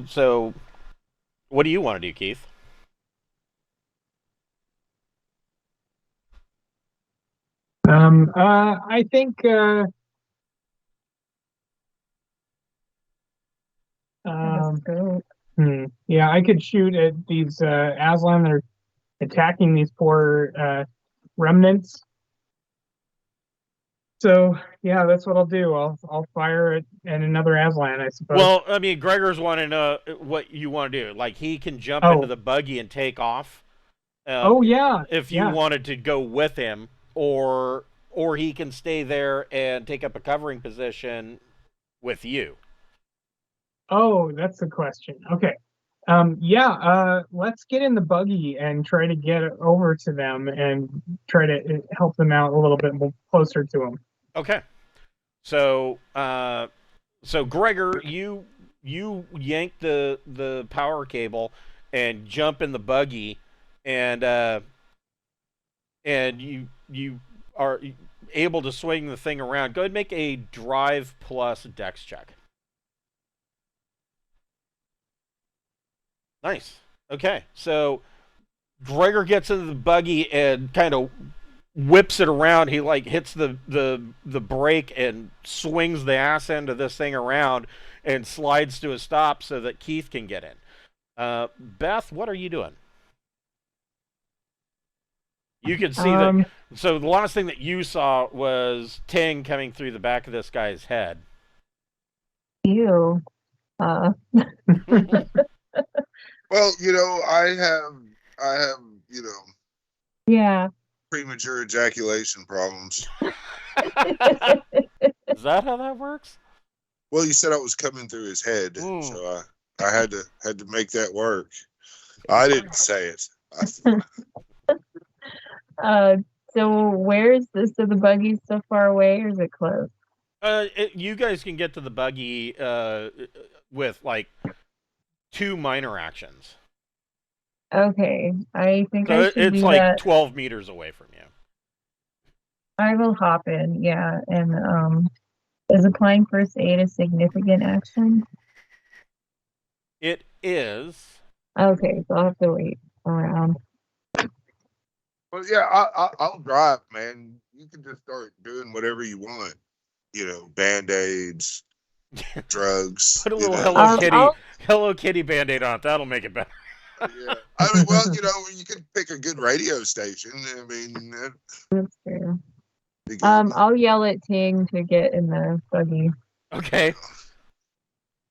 So, what do you want to do, Keith? I think Let's go. yeah, I could shoot at these Aslan. They're attacking these poor remnants. So yeah, that's what I'll do. I'll fire at another Aslan, I suppose. Well, I mean, Gregor's wanting to know what you want to do. Like, he can jump into the buggy and take off. Yeah. If you wanted to go with him, or he can stay there and take up a covering position with you. Oh, that's the question. Okay. Let's get in the buggy and try to get over to them and try to help them out a little bit more closer to them. Okay. So, Gregor, you yank the power cable and jump in the buggy, and you are able to swing the thing around. Go ahead and make a drive plus dex check. Nice. Okay. So Gregor gets into the buggy and kind of whips it around. He hits the brake and swings the ass end of this thing around and slides to a stop so that Keith can get in. Beth, what are you doing? You can see that. So the last thing that you saw was Ting coming through the back of this guy's head. Ew. Well, I have, Yeah. premature ejaculation problems. Is that how that works? Well, you said I was coming through his head, so I had to make that work. I didn't say it. So where's this? So the buggy's so far away, or is it close? You guys can get to the buggy with 2 minor actions. Okay, I think So I should it's do like that. 12 meters away from you. I will hop in, yeah. And is applying first aid a significant action? It is. Okay, so I'll have to wait around. Well, yeah, I'll drive, man. You can just start doing whatever you want. Band-aids, drugs. Put a little Hello Kitty Band-Aid on it. That'll make it better. Yeah. I mean, well, you can pick a good radio station. I mean, That's fair. I'll yell at Ting to get in the buggy. Okay.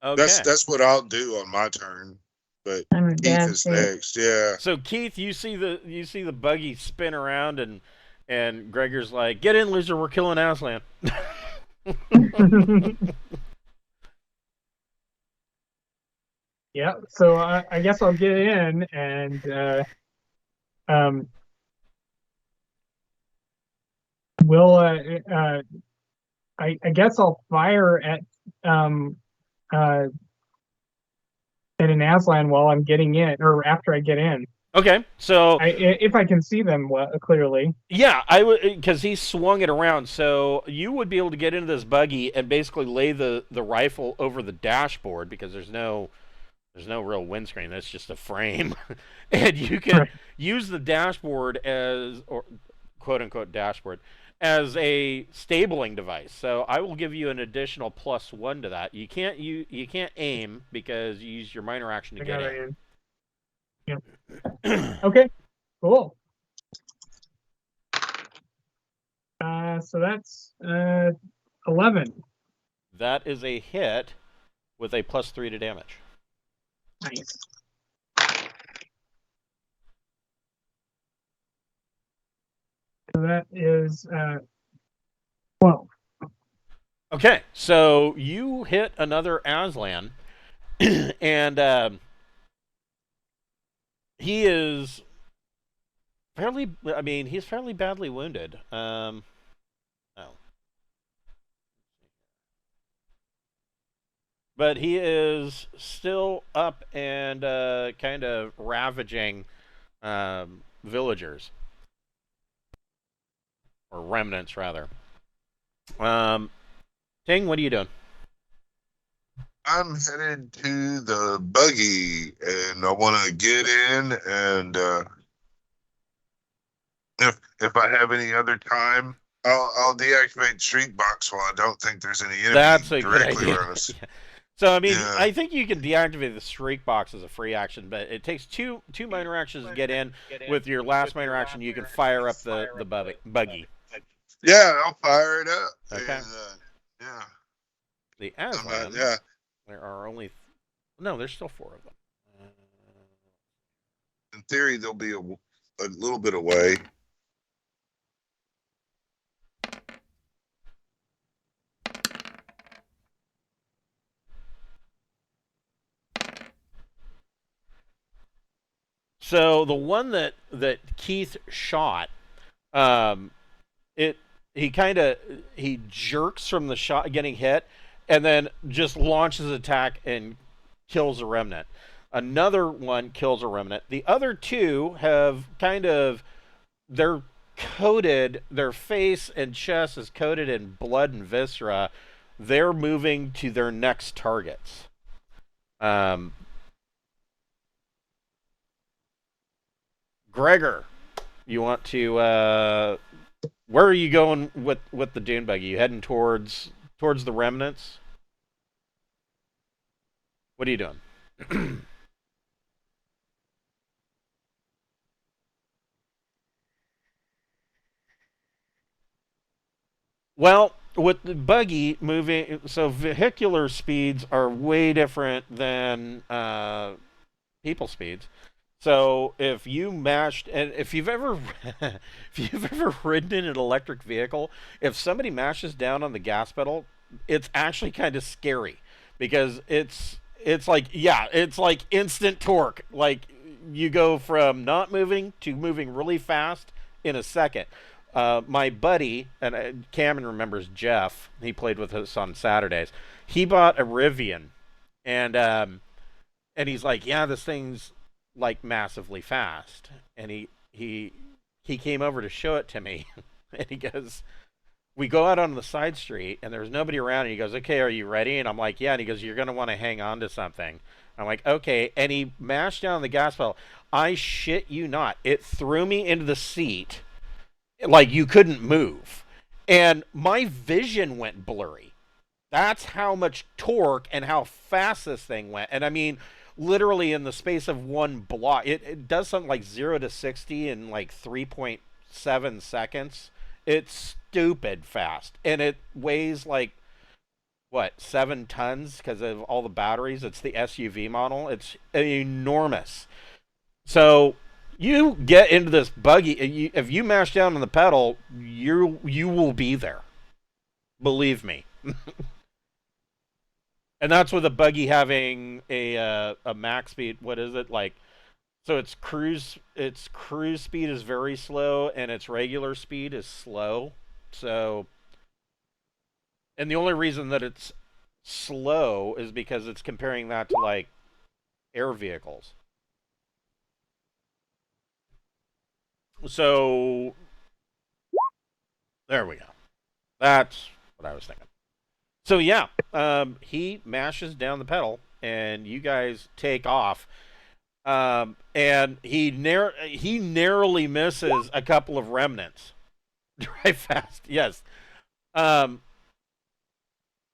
That's what I'll do on my turn. But Keith is next. Yeah. So Keith, you see the buggy spin around, and Gregor's like, "Get in, loser! We're killing Aslan." Yeah, so I guess I'll get in and um, we'll I guess I'll fire um, uh, at an Aslan while I'm getting in, or after I get in. Okay, so If I can see them clearly. yeah, I would, because he swung it around, so you would be able to get into this buggy and basically lay the rifle over the dashboard because there's no real windscreen. That's just a frame, and you can Right. use the dashboard as, or quote unquote dashboard, as a stabling device. So I will give you an additional +1 to that. You can't aim because you use your minor action to I get got in. it in. Yeah. Okay. Cool. So that's 11. That is a hit with a +3 to damage. Nice. So that is 12. Okay, so you hit another Aslan, and he is fairly. I mean, he's fairly badly wounded. Oh. But he is still up and kind of ravaging villagers, or remnants rather. Ting, what are you doing? I'm headed to the buggy, and I want to get in. And if I have any other time, I'll deactivate Shriek Box while I don't think there's any enemy That's a good directly idea. around us. Yeah. So I mean, Yeah. I think you can deactivate the Shriek Box as a free action, but it takes two minor actions to get in. With your last minor action, you can fire up the buggy. Yeah, I'll fire it up. Okay. And, yeah. The Aslan. Yeah. There are only no. There's still 4 of them. In theory, they'll be a little bit away. So the one that Keith shot, he jerks from the shot getting hit, and then just launches an attack and kills a remnant. Another one kills a remnant. The other 2 have they're coated. Their face and chest is coated in blood and viscera. They're moving to their next targets. Gregor, you want to? Where are you going with the dune buggy? You heading towards the remnants? What are you doing? Well, with the buggy moving, so vehicular speeds are way different than people speeds. So if you mashed, and if you've ever ridden in an electric vehicle, if somebody mashes down on the gas pedal, it's actually kind of scary because it's like, yeah, it's like instant torque. Like you go from not moving to moving really fast in a second. My buddy, and Cameron remembers Jeff. He played with us on Saturdays. He bought a Rivian, and he's like, yeah, this thing's like massively fast. And he came over to show it to me, and he goes, we go out on the side street, and there's nobody around. And he goes, okay, are you ready? And I'm like, yeah. And he goes, you're gonna want to hang on to something. I'm like, okay. And he mashed down the gas pedal. I shit you not, it threw me into the seat like you couldn't move, and my vision went blurry. That's how much torque and how fast this thing went. And I mean, literally in the space of one block, it does something like 0 to 60 in like 3.7 seconds. It's stupid fast, and it weighs like what, 7 tons because of all the batteries. It's the SUV model. It's enormous. So you get into this buggy. If you mash down on the pedal, you will be there. Believe me. And that's with a buggy having a max speed. What is it like? So its cruise speed is very slow, and its regular speed is slow. So, and the only reason that it's slow is because it's comparing that to like air vehicles. So there we go. That's what I was thinking. So yeah, he mashes down the pedal, and you guys take off. And he narrowly misses a couple of remnants. Drive fast, yes. Um,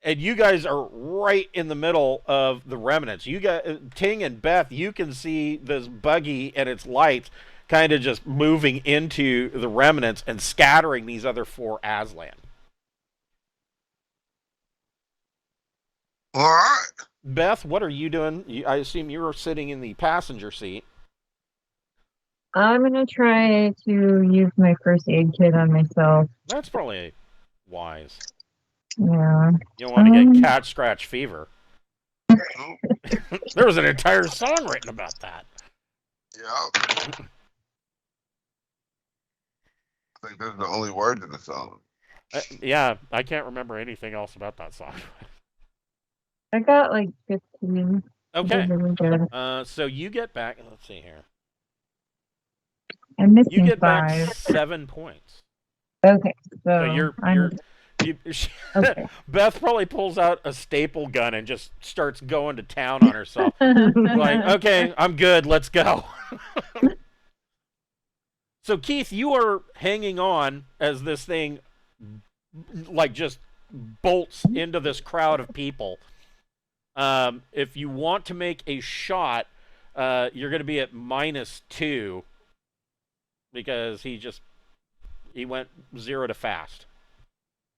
and you guys are right in the middle of the remnants. You got Ting and Beth. You can see this buggy and its lights kind of just moving into the remnants and scattering these other 4 Aslan. All right. Beth, what are you doing? I assume you were sitting in the passenger seat. I'm gonna try to use my first aid kit on myself. That's probably wise. Yeah. You don't want to get cat scratch fever. There was an entire song written about that. Yeah. I think that's the only word in the song. Yeah, I can't remember anything else about that song. I got like 15. Okay. Really good. So you get back. Let's see here. I'm missing You get 5. back 7 points. Okay, So so okay. Beth probably pulls out a staple gun and just starts going to town on herself. Like, okay, I'm good. Let's go. So Keith, you are hanging on as this thing, like, just bolts into this crowd of people. If you want to make a shot, you're going to be at -2 because he went 0 to fast.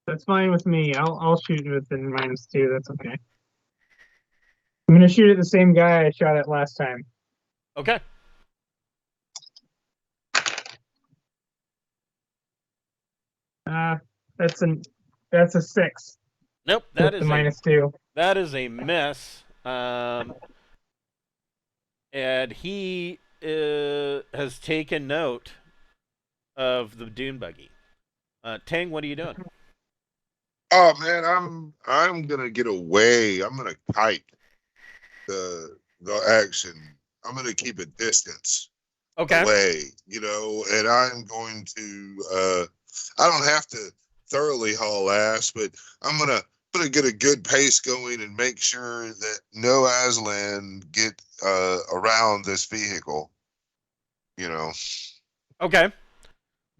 That's fine with me. I'll shoot within -2. That's okay. I'm gonna shoot at the same guy I shot at last time. Okay. That's a 6. Nope, that with is the -2. That is a miss. And he has taken note of the dune buggy. Tang, what are you doing? Oh man, I'm gonna get away. I'm gonna kite the action. I'm gonna keep a distance away, and I'm going to I don't have to thoroughly haul ass, but I'm gonna get a good pace going and make sure that no Aslan get around this vehicle. Okay.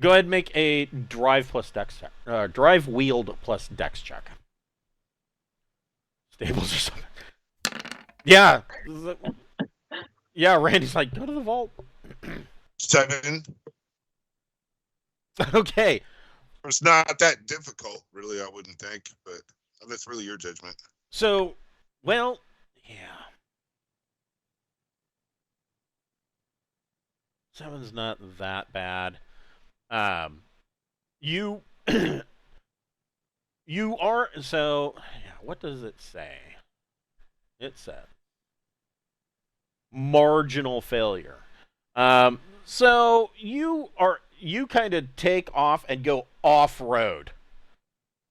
Go ahead and make a drive plus dex check. Drive wheeled plus dex check. Stables or something. Yeah. Yeah, Randy's like, go to the vault. 7. Okay. It's not that difficult, really, I wouldn't think, but that's really your judgment. So, well, yeah. 7's not that bad. You you are, so what does it say? It says marginal failure. So you kind of take off and go off road,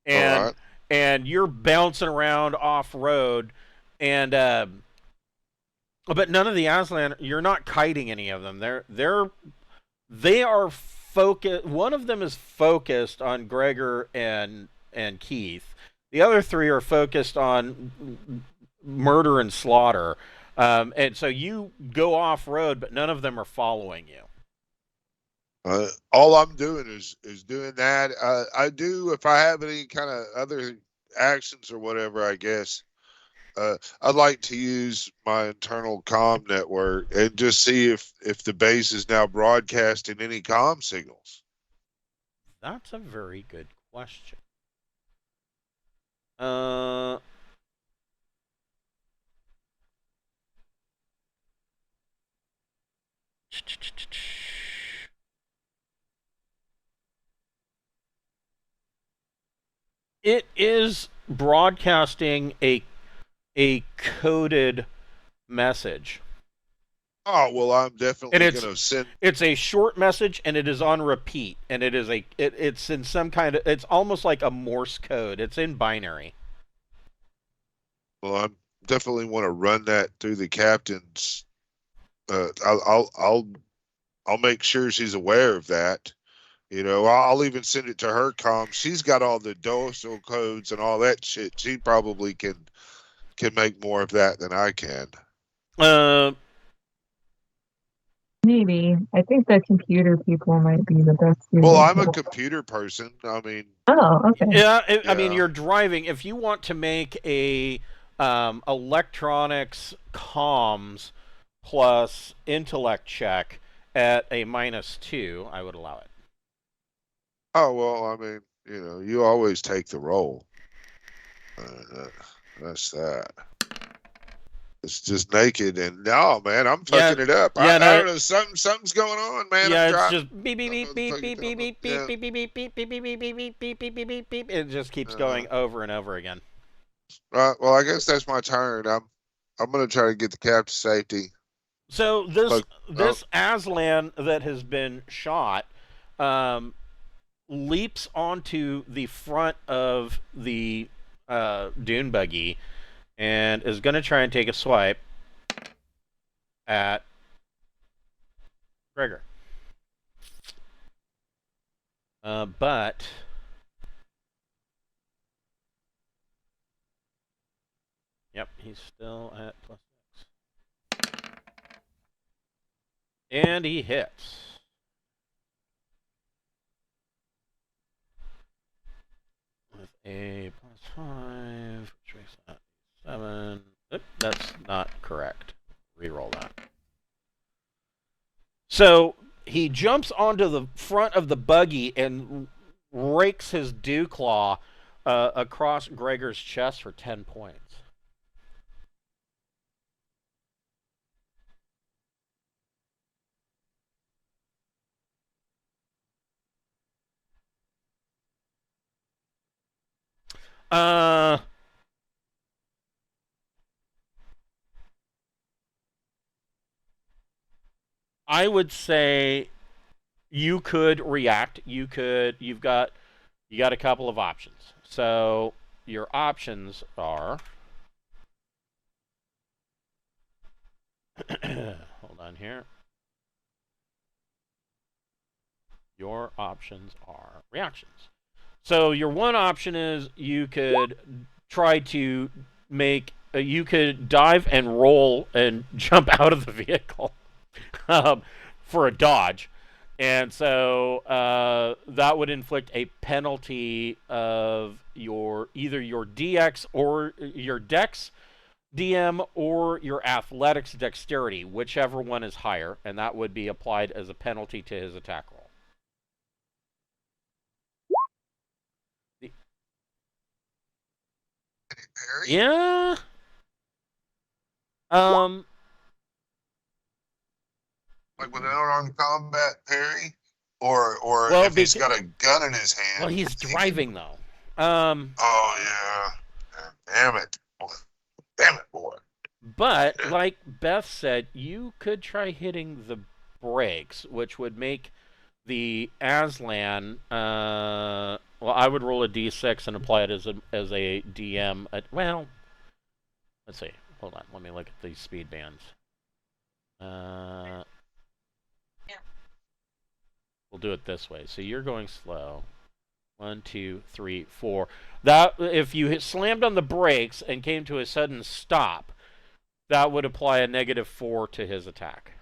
and and you're bouncing around off road, and but none of the Aslan, you're not kiting any of them. They are focused. One of them is focused on Gregor and Keith. The other 3 are focused on murder and slaughter. And so you go off road, but none of them are following you. All I'm doing is doing that. I do, if I have any kind of other actions or whatever, I guess. I'd like to use my internal comm network and just see if the base is now broadcasting any comm signals. That's a very good question. It is broadcasting a a coded message. Oh well, I'm And definitely it's gonna send. it's a short message, and it is on repeat, and it's in some kind of, it's almost like a Morse code. It's in binary. Well, I'm definitely want to run that through the captain's. I'll make sure she's aware of that. You know, I'll even send it to her comm. She's got all the dorsal codes and all that shit. She probably can make more of that than I can. Uh, Maybe. I think the computer people might be the best. Well, suited I'm a to- computer person. I mean, Oh, okay. yeah, I mean, Yeah. you're driving. If you want to make a electronics comms plus intellect check at a -2, I would allow it. oh well, I mean, you know, you always take the role. That's that. It's just naked and no, man, I'm Yeah, fucking it up. yeah, I no, don't know, something's going on, man. yeah, I'm it's driving. just beep beep beep beep beep beep beep beep Yeah. beep beep beep beep beep beep beep beep beep beep beep beep beep. It just keeps Uh, going over and over again. Right. Well, I guess that's my turn. I'm gonna try to get the cap to safety. So Look, this Aslan that has been shot leaps onto the front of the dune buggy and is going to try and take a swipe at Gregor. But yep, he's still at +6. And he hits. With a +5, which makes that 7. Oop, that's not correct. Reroll that. So he jumps onto the front of the buggy and rakes his dew claw across Gregor's chest for 10 points. I would say you could react. You've got a couple of options. So your options are hold on here. Your options are reactions. So your one option is you could try to make you could dive and roll and jump out of the vehicle for a dodge, and so that would inflict a penalty of either your DX or your Dex DM or your Athletics Dexterity, whichever one is higher, and that would be applied as a penalty to his attack roll. Harry? Yeah. Like with an unarmed combat parry, or Well, if he's got a gun in his hand. Well, he's he can- driving though. Oh yeah. Damn it. Damn it, boy. But like Beth said, you could try hitting the brakes, which would make the Aslan. Well, I would roll a d6 and apply it as a DM. Well, let's see. Hold on. Let me look at these speed bands. We'll do it this way. So you're going slow. 1, 2, 3, 4. That if you slammed on the brakes and came to a sudden stop, that would apply a -4 to his attack.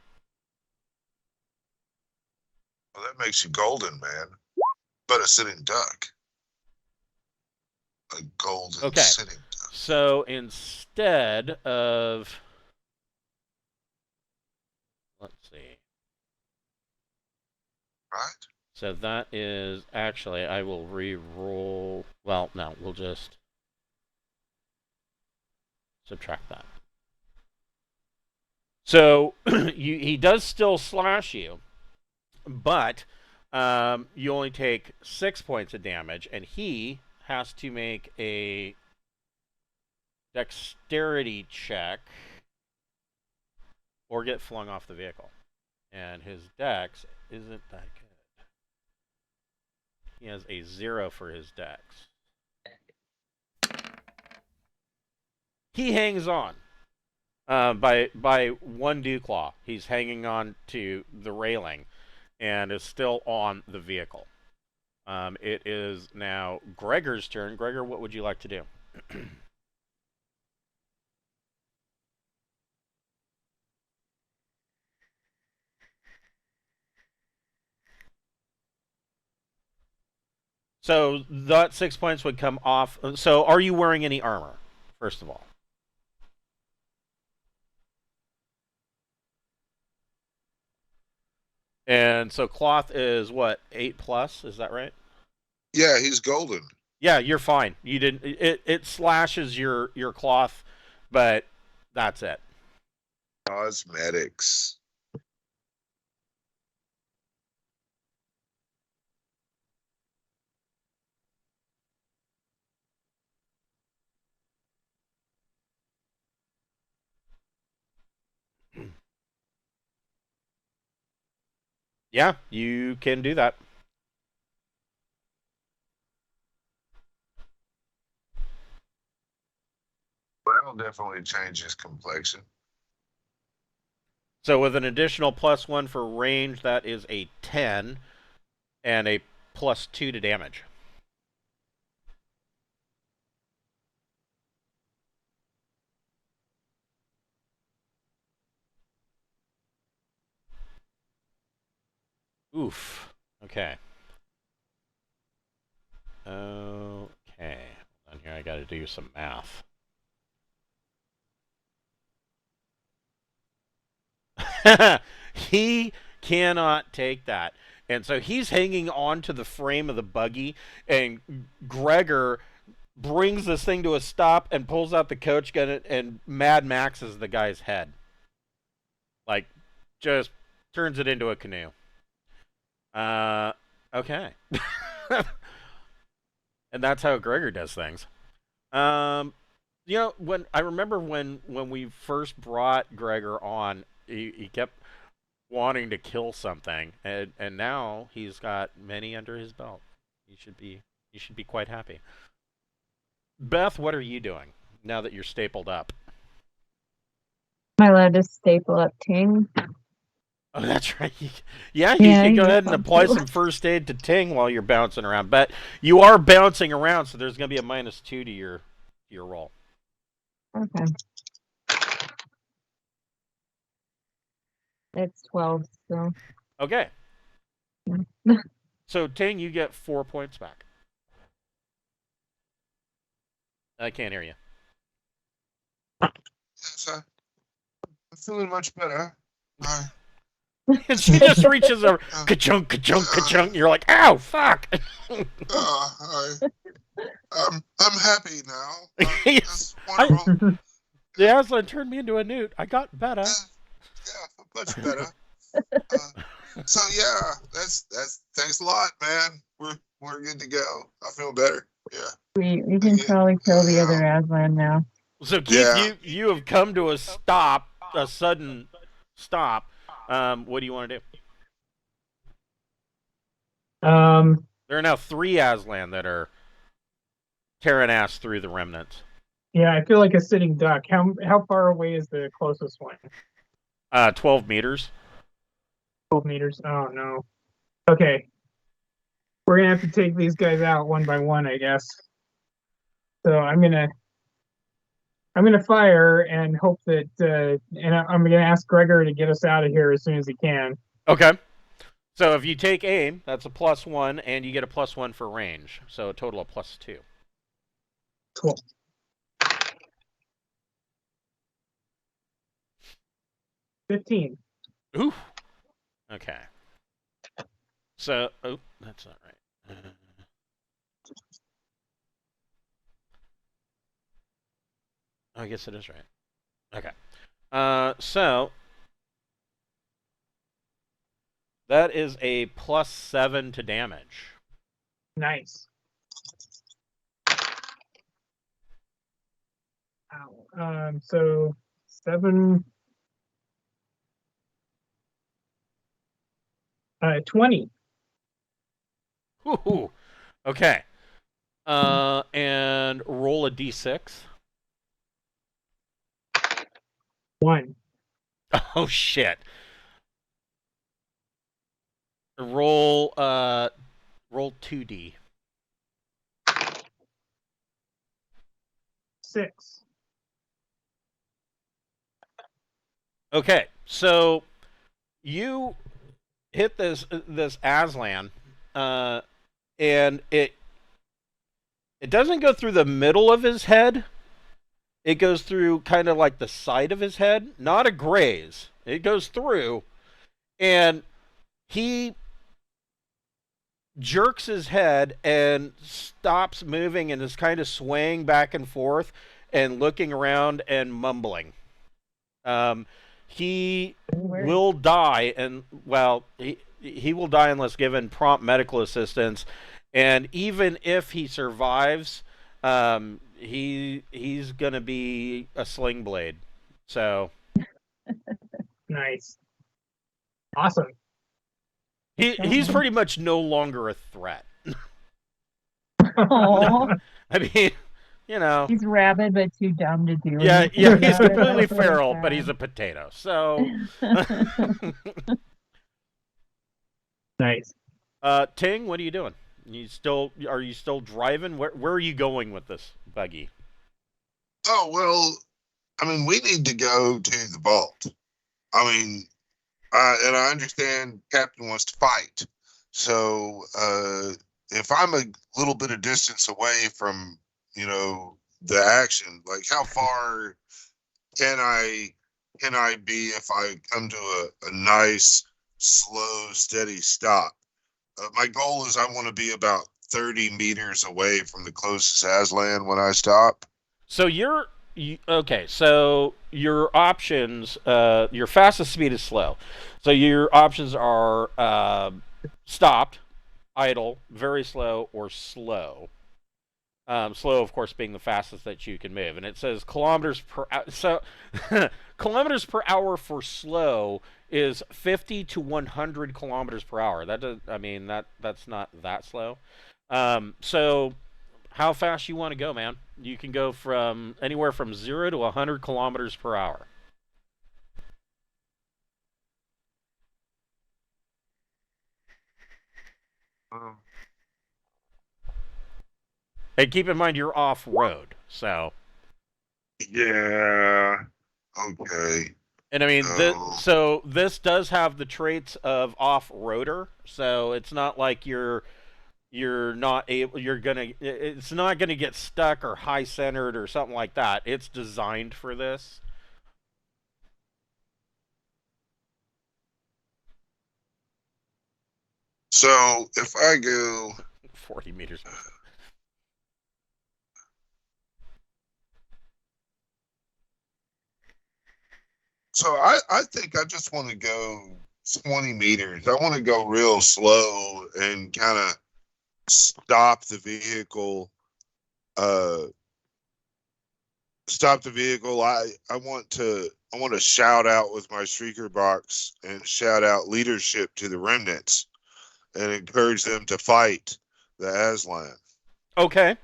Well, that makes you golden, man. But a sitting duck. A golden sitting duck. So instead of, let's see. Right? So that is actually, I will re-roll. Well, no, we'll just subtract that. So he does still slash you, but you only take 6 points of damage, and he has to make a dexterity check or get flung off the vehicle. And his dex isn't that good. He has a 0 for his dex. He hangs on by one dew claw. He's hanging on to the railing and is still on the vehicle. It is now Gregor's turn. Gregor, what would you like to do? So that 6 points would come off. So are you wearing any armor, first of all? And so cloth is what, 8+? Is that right? Yeah, he's golden. Yeah, you're fine. You didn't. It slashes your cloth, but that's it. Cosmetics. Yeah, you can do that. That'll definitely change his complexion. So with an additional +1 for range, that is a 10, and a +2 to damage. Oof. Okay. Okay. Hold on here, I got to do some math. He cannot take that. And so he's hanging on to the frame of the buggy, and Gregor brings this thing to a stop and pulls out the coach gun and Mad Maxes the guy's head. Like, just turns it into a canoe. Okay. And that's how Gregor does things. You know, when I remember when we first brought Gregor on, he kept wanting to kill something, and now he's got many under his belt. You should be quite happy. Beth, what are you doing now that you're stapled up? Am I allowed to staple up Ting? Oh, that's right. Yeah, you Yeah, can go you're ahead and apply fine. some first aid to Ting while you're bouncing around. But you are bouncing around, so there's going to be a -2 to your roll. Okay. It's 12, so. Okay. Yeah. So Ting, you get 4 points back. I can't hear you. Yes, I'm feeling much better. And she just reaches over, ka-chunk, ka-chunk, ka-chunk. You're like, ow, fuck. I'm happy now. Yes. That's wonderful. The Aslan turned me into a newt. I got better. Yeah, much better. So yeah, that's thanks a lot, man. We're good to go. I feel better. Yeah. We can probably kill the other Aslan now. So Keith, Yeah. you have come to a stop, a sudden stop. What do you want to do? There are now 3 Aslan that are tearing ass through the remnants. Yeah, I feel like a sitting duck. How far away is the closest one? 12 meters. 12 meters. Oh no. Okay. We're gonna have to take these guys out one by one, I guess. So I'm gonna fire and hope that and I'm gonna ask Gregor to get us out of here as soon as he can. Okay. So if you take aim, that's a +1, and you get a +1 for range. So a total of +2. Cool. $15. Ooh. Okay. So, oh, that's not right. I guess it is right. Okay. So that is a +7 to damage. Nice. So 7, 20. Woo-hoo. Okay. And roll a d6. 1. Oh shit. Roll 2d. 6. Okay, so you hit this Aslan, and it doesn't go through the middle of his head. It goes through kind of like the side of his head, not a graze. It goes through, and he jerks his head and stops moving and is kind of swaying back and forth and looking around and mumbling. He will die, and well, he will die unless given prompt medical assistance. And even if he survives, he's gonna be a sling blade. So Nice. Awesome. he's pretty much no longer a threat. Aw. I mean, you know. He's rabid but too dumb to do Yeah, anything he's about it. completely That's really feral, sad. but he's a potato. So, Nice. Ting, what are you doing? Are you still driving? Where are you going with this buggy? Oh, well, I mean, we need to go to the vault. I mean, and I understand Captain wants to fight. So, if I'm a little bit of distance away from, the action, like how far can I be if I come to a nice, slow, steady stop? My goal is I want to be about 30 meters away from the closest Aslan when I stop. So okay. So your options, your fastest speed is slow. So your options are stopped, idle, very slow, or slow. Slow, of course, being the fastest that you can move, and it says kilometers per hour. So, kilometers per hour for slow is 50 to 100 kilometers per hour. That's not that slow. So, how fast you want to go, man? You can go from anywhere from 0 to 100 kilometers per hour. And keep in mind you're off road, so. Yeah. Okay. And I mean, Oh. so this does have the traits of off-roader, so it's not like you're not able, it's not gonna get stuck or high-centered or something like that. It's designed for this. So if I go 40 meters. So I think I just want to go 20 meters. I want to go real slow and kind of stop the vehicle. Stop the vehicle. I want to shout out with my shrieker box and shout out leadership to the remnants and encourage them to fight the Aslan. Okay.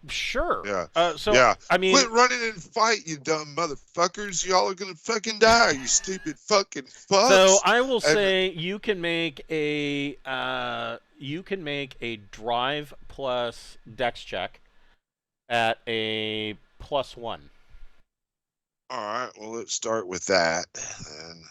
Sure. Yeah. Yeah. I mean, quit running and fight, you dumb motherfuckers. Y'all are gonna fucking die, you stupid fucking fucks. So I will say you can make a drive plus dex check at a +1. All right. Well, let's start with that. Then.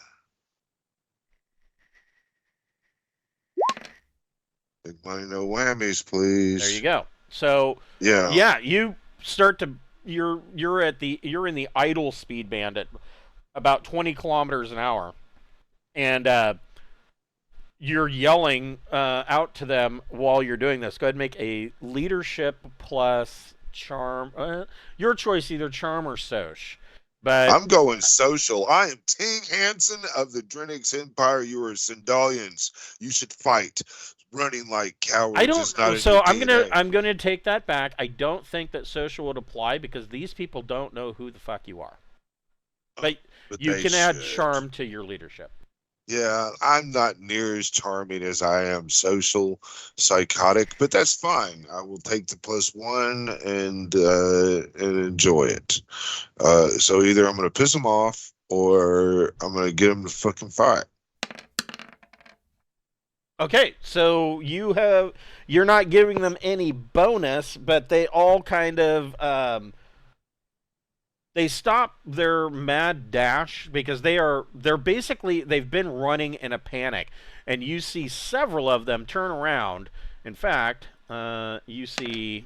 Big money, no whammies, please. There you go. So yeah, you start to you're in the idle speed band at about 20 kilometers an hour, and you're yelling out to them while you're doing this. Go ahead and make a leadership plus charm. Your choice, either charm or soch. But I'm going social. I am Ting Hansen of the Drinax Empire. You are Sindalians. You should fight. running like cowards I don't. is not in So your I'm DNA. gonna take that back. I don't think that social would apply because these people don't know who the fuck you are. But you they can add should. charm to your leadership. Yeah, I'm not near as charming as I am social psychotic, but that's fine. I will take the +1 and enjoy it. So either I'm gonna piss them off or I'm gonna get them to fucking fight. Okay, so you're not giving them any bonus, but they all kind of they stop their mad dash because they're basically they've been running in a panic, and you see several of them turn around. In fact, you see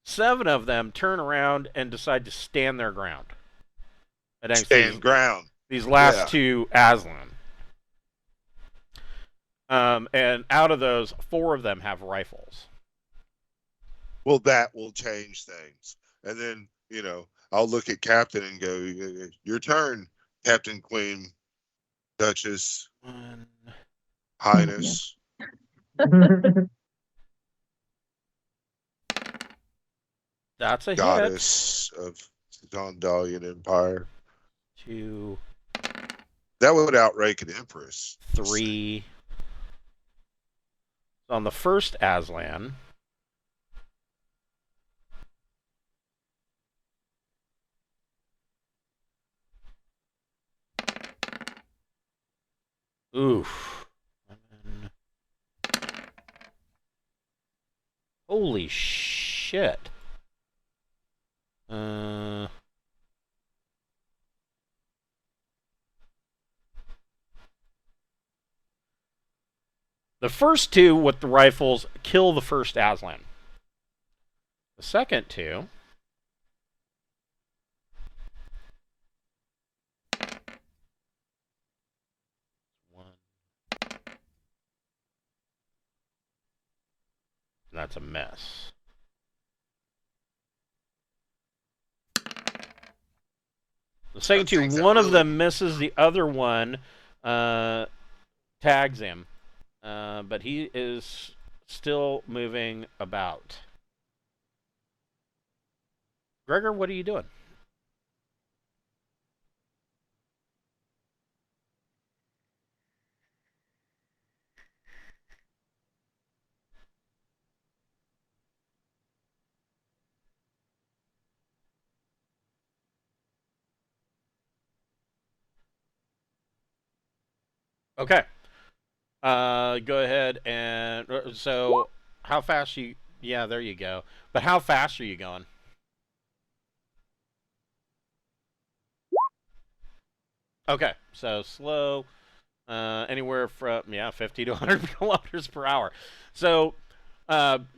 7 of them turn around and decide to stand their ground against Stand ground. these last Yeah. 2 Aslan. And out of those, 4 of them have rifles. Well, that will change things. And then, I'll look at Captain and go, your turn, Captain, Queen, Duchess, Highness. That's a Goddess of Sindalian Empire. 2, That would outrank an Empress. 3. On the first Aslan. Oof. Holy shit. The first 2 with the rifles kill the first Aslan. The second 2 that's a mess. The second 2, one of them misses, the other one tags him. But he is still moving about. Gregor, what are you doing? Okay. Go ahead and so how fast you? Yeah, there you go. But how fast are you going? Okay, so slow, anywhere from 50 to 100 kilometers per hour. So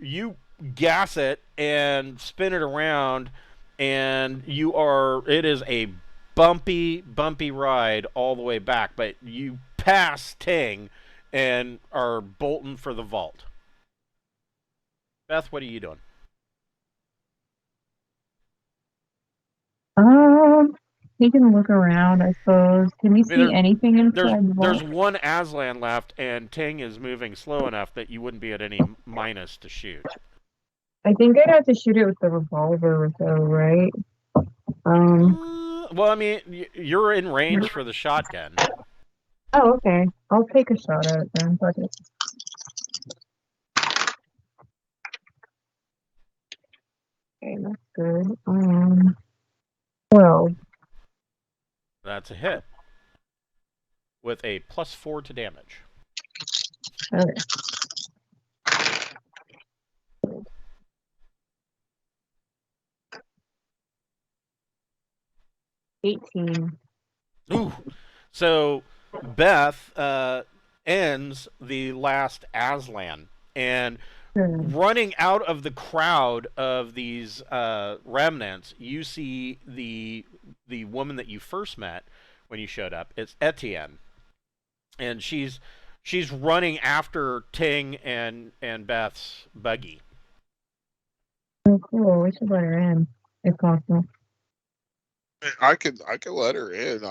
you gas it and spin it around, and it is a bumpy ride all the way back. But you pass Ting and are bolting for the vault. Beth, what are you doing? Taking a look around, I suppose. Can we see anything inside the vault? There's one Aslan left, and Ting is moving slow enough that you wouldn't be at any minus to shoot. I think I'd have to shoot it with the revolver, though, right? Well, I mean, you're in range for the shotgun. Oh, okay. I'll take a shot at it then. Fuck it. Okay, that's good. 12. That's a hit. With a +4 to damage. Okay. 18. Ooh. So Beth ends the last Aslan, and running out of the crowd of these remnants, you see the woman that you first met when you showed up. It's Etienne, and she's running after Ting and Beth's buggy. Oh, cool. We should let her in, if possible. I could let her in.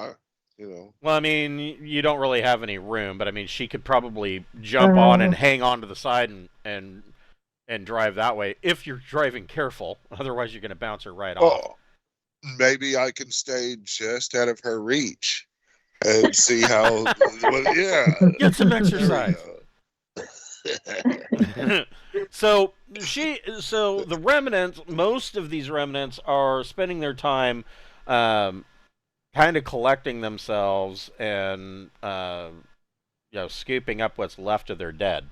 you know. Well, I mean, you don't really have any room, but I mean, she could probably jump on and hang on to the side and drive that way if you're driving careful. Otherwise, you're going to bounce her right off. Oh, maybe I can stay just out of her reach and see how. Well, yeah, Get some there we exercise. go. So the remnants, most of these remnants are spending their time, kind of collecting themselves and scooping up what's left of their dead.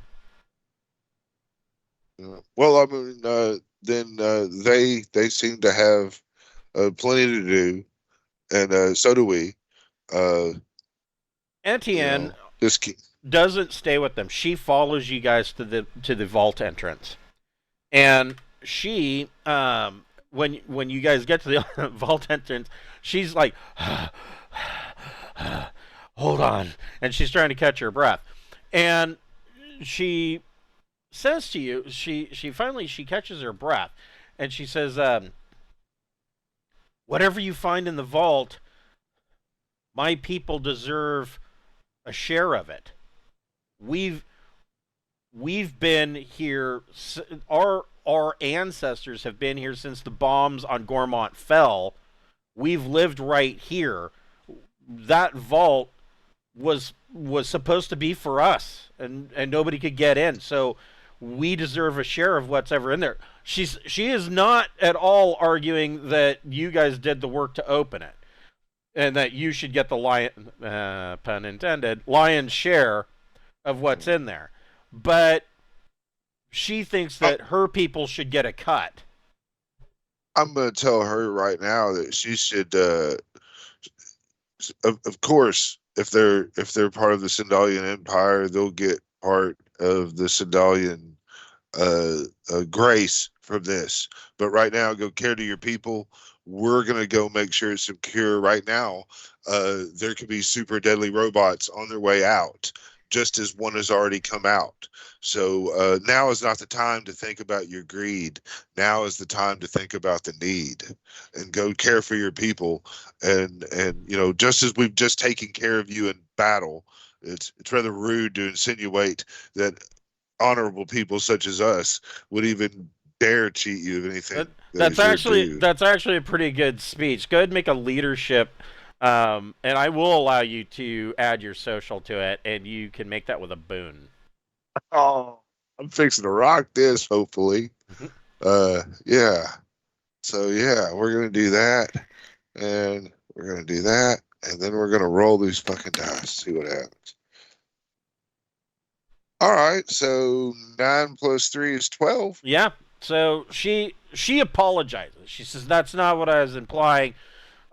Well, I mean, then they seem to have plenty to do, and so do we. Etienne This key. doesn't stay with them. She follows you guys to the vault entrance, and she when you guys get to the vault entrance, she's like, hold on, and she's trying to catch her breath, and she says to you, she finally catches her breath, and she says, whatever you find in the vault, my people deserve a share of it. We've been here. Our ancestors have been here since the bombs on Ghormount fell. We've lived right here. That vault was supposed to be for us, and nobody could get in. So we deserve a share of what's ever in there. She is not at all arguing that you guys did the work to open it, and that you should get the pun intended, lion's share of what's in there. But she thinks that her people should get a cut. I'm going to tell her right now that she should. Of course, if they're part of the Sindalian Empire, they'll get part of the Sindalian grace from this. But right now, go care to your people. We're going to go make sure it's secure right now. There could be super deadly robots on their way out, just as one has already come out. So now is not the time to think about your greed. Now is the time to think about the need and go care for your people. And just as we've just taken care of you in battle, it's rather rude to insinuate that honorable people such as us would even dare cheat you of anything. That's actually a pretty good speech. Go ahead and make a leadership, and I will allow you to add your social to it, and you can make that with a boon. Oh, I'm fixing to rock this, hopefully. Yeah. So yeah, we're gonna do that, and we're gonna do that, and then we're gonna roll these fucking dice, see what happens. All right, so 9 + 3 is 12. Yeah. So she apologizes. She says, that's not what I was implying.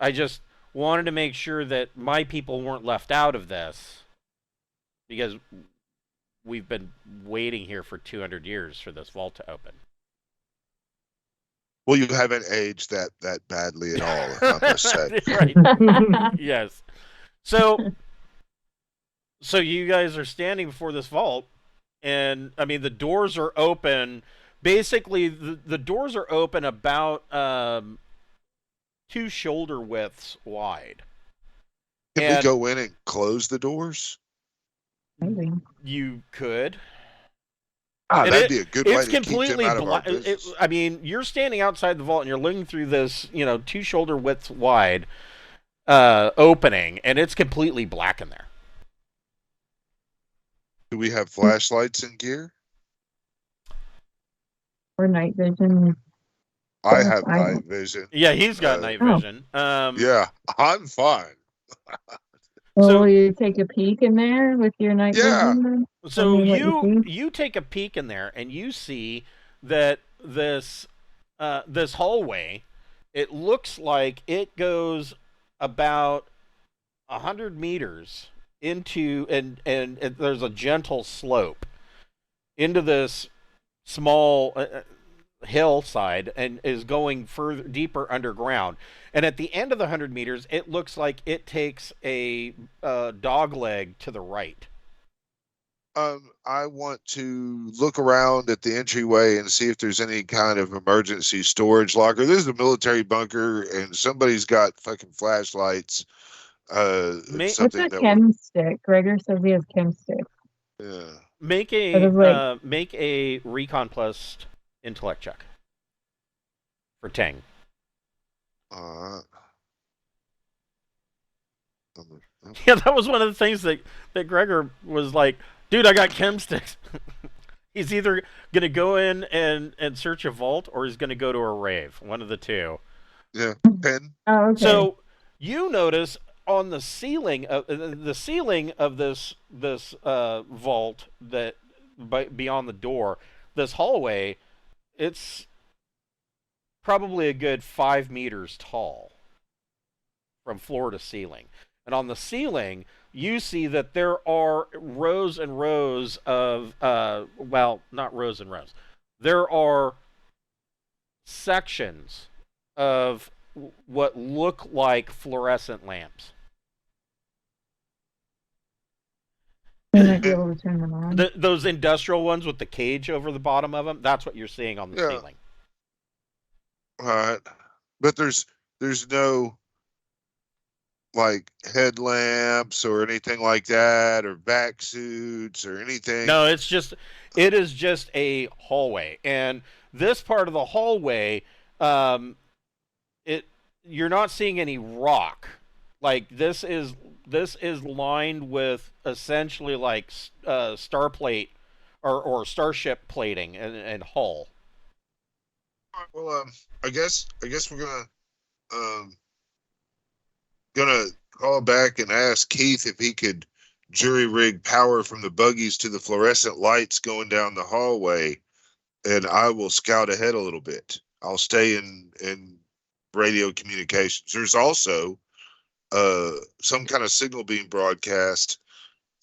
I just wanted to make sure that my people weren't left out of this, because we've been waiting here for 200 years for this vault to open. Well, you haven't aged that badly at all, if I must say. Right. Yes. So you guys are standing before this vault, and I mean the doors are open. Basically, the doors are open about 2 shoulder widths wide. Can we go in and close the doors? Maybe. You could. That'd be a good way to keep them out of our completely business. I mean, you're standing outside the vault and you're looking through this, 2 shoulder widths wide opening, and it's completely black in there. Do we have flashlights in gear? Or night vision. I have night vision. Yeah, he's got night vision. Yeah, I'm fine. Will you take a peek in there with your night vision? Then? So you take a peek in there, and you see that this hallway, it looks like it goes about 100 meters into, and there's a gentle slope into this small hillside, and is going further deeper underground. And at the end of the 100 meters, it looks like it takes a dog leg to the right. I want to look around at the entryway and see if there's any kind of emergency storage locker. This is a military bunker, and somebody's got fucking flashlights. What's something What's a that chem stick? Gregor says he has chem sticks. yeah. make It is like- make a recon plus intellect check for Tang. Uh, Yeah, that was one of the things that Gregor was like, dude, I got chem sticks. He's either gonna go in and search a vault, or he's gonna go to a rave. One of the two. yeah, pen. Oh, okay. So you notice on the ceiling of this vault that beyond the door, this hallway, it's probably a good 5 meters tall from floor to ceiling. And on the ceiling, you see that there are rows and rows of well, not rows and rows. There are sections of what look like fluorescent lamps. You might be able to turn them on. Those industrial ones with the cage over the bottom of them, that's what you're seeing on the Yeah. ceiling. All right, but there's no like headlamps or anything like that, or back suits or anything. No, it is just a hallway. And this part of the hallway, you're not seeing any rock. Like this is lined with essentially like star plate or starship plating and hull. Well, I guess we're gonna call back and ask Keith if he could jury rig power from the buggies to the fluorescent lights going down the hallway, and I will scout ahead a little bit. I'll stay in radio communications. There's also some kind of signal being broadcast.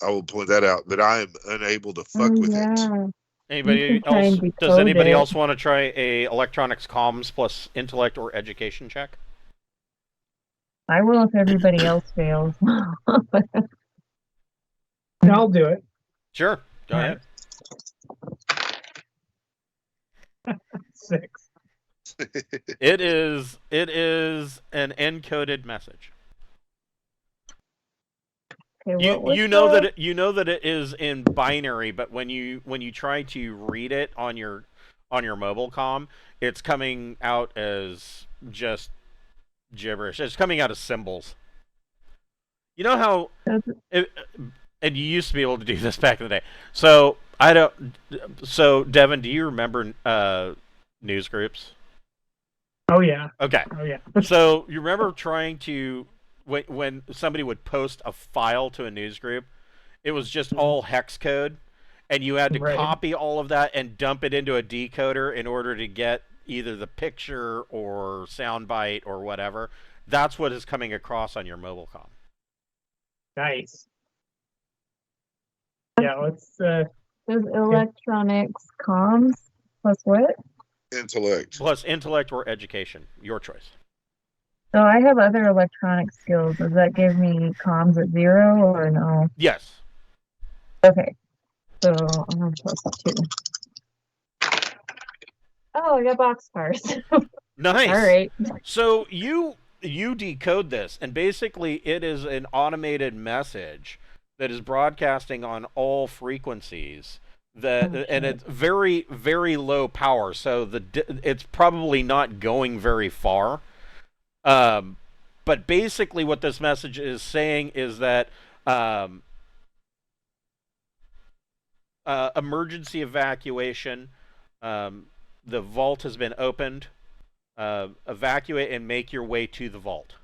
I will point that out, but I am unable to fuck with it. Anybody can try else? and Does decode anybody it. else want to try a electronics comms plus intellect or education check? I will if everybody else fails. I'll do it. Sure, go All ahead. right. 6. It is an encoded message. Okay, what was You know the- that you know that it is in binary, but when you try to read it on your mobile comm, it's coming out as just gibberish. It's coming out as symbols. You know how and you used to be able to do this back in the day. So Devin, do you remember news groups? Oh yeah. Okay. Oh yeah. So you remember trying to when somebody would post a file to a news group, it was just all hex code, and you had to Right. copy all of that and dump it into a decoder in order to get either the picture or soundbite or whatever. That's what is coming across on your mobile comm. Nice. Yeah, let's Does electronics comms plus what? Intellect. Plus intellect or education, your choice. So I have other electronic skills. Does that give me comms at 0 or no? Yes. Okay. So I'm gonna plus 2. Oh, I got boxcars. Nice. All right. So you decode this, and basically it is an automated message that is broadcasting on all frequencies. And it's very, very low power, so it's probably not going very far. But basically, what this message is saying is that emergency evacuation. The vault has been opened. Evacuate and make your way to the vault.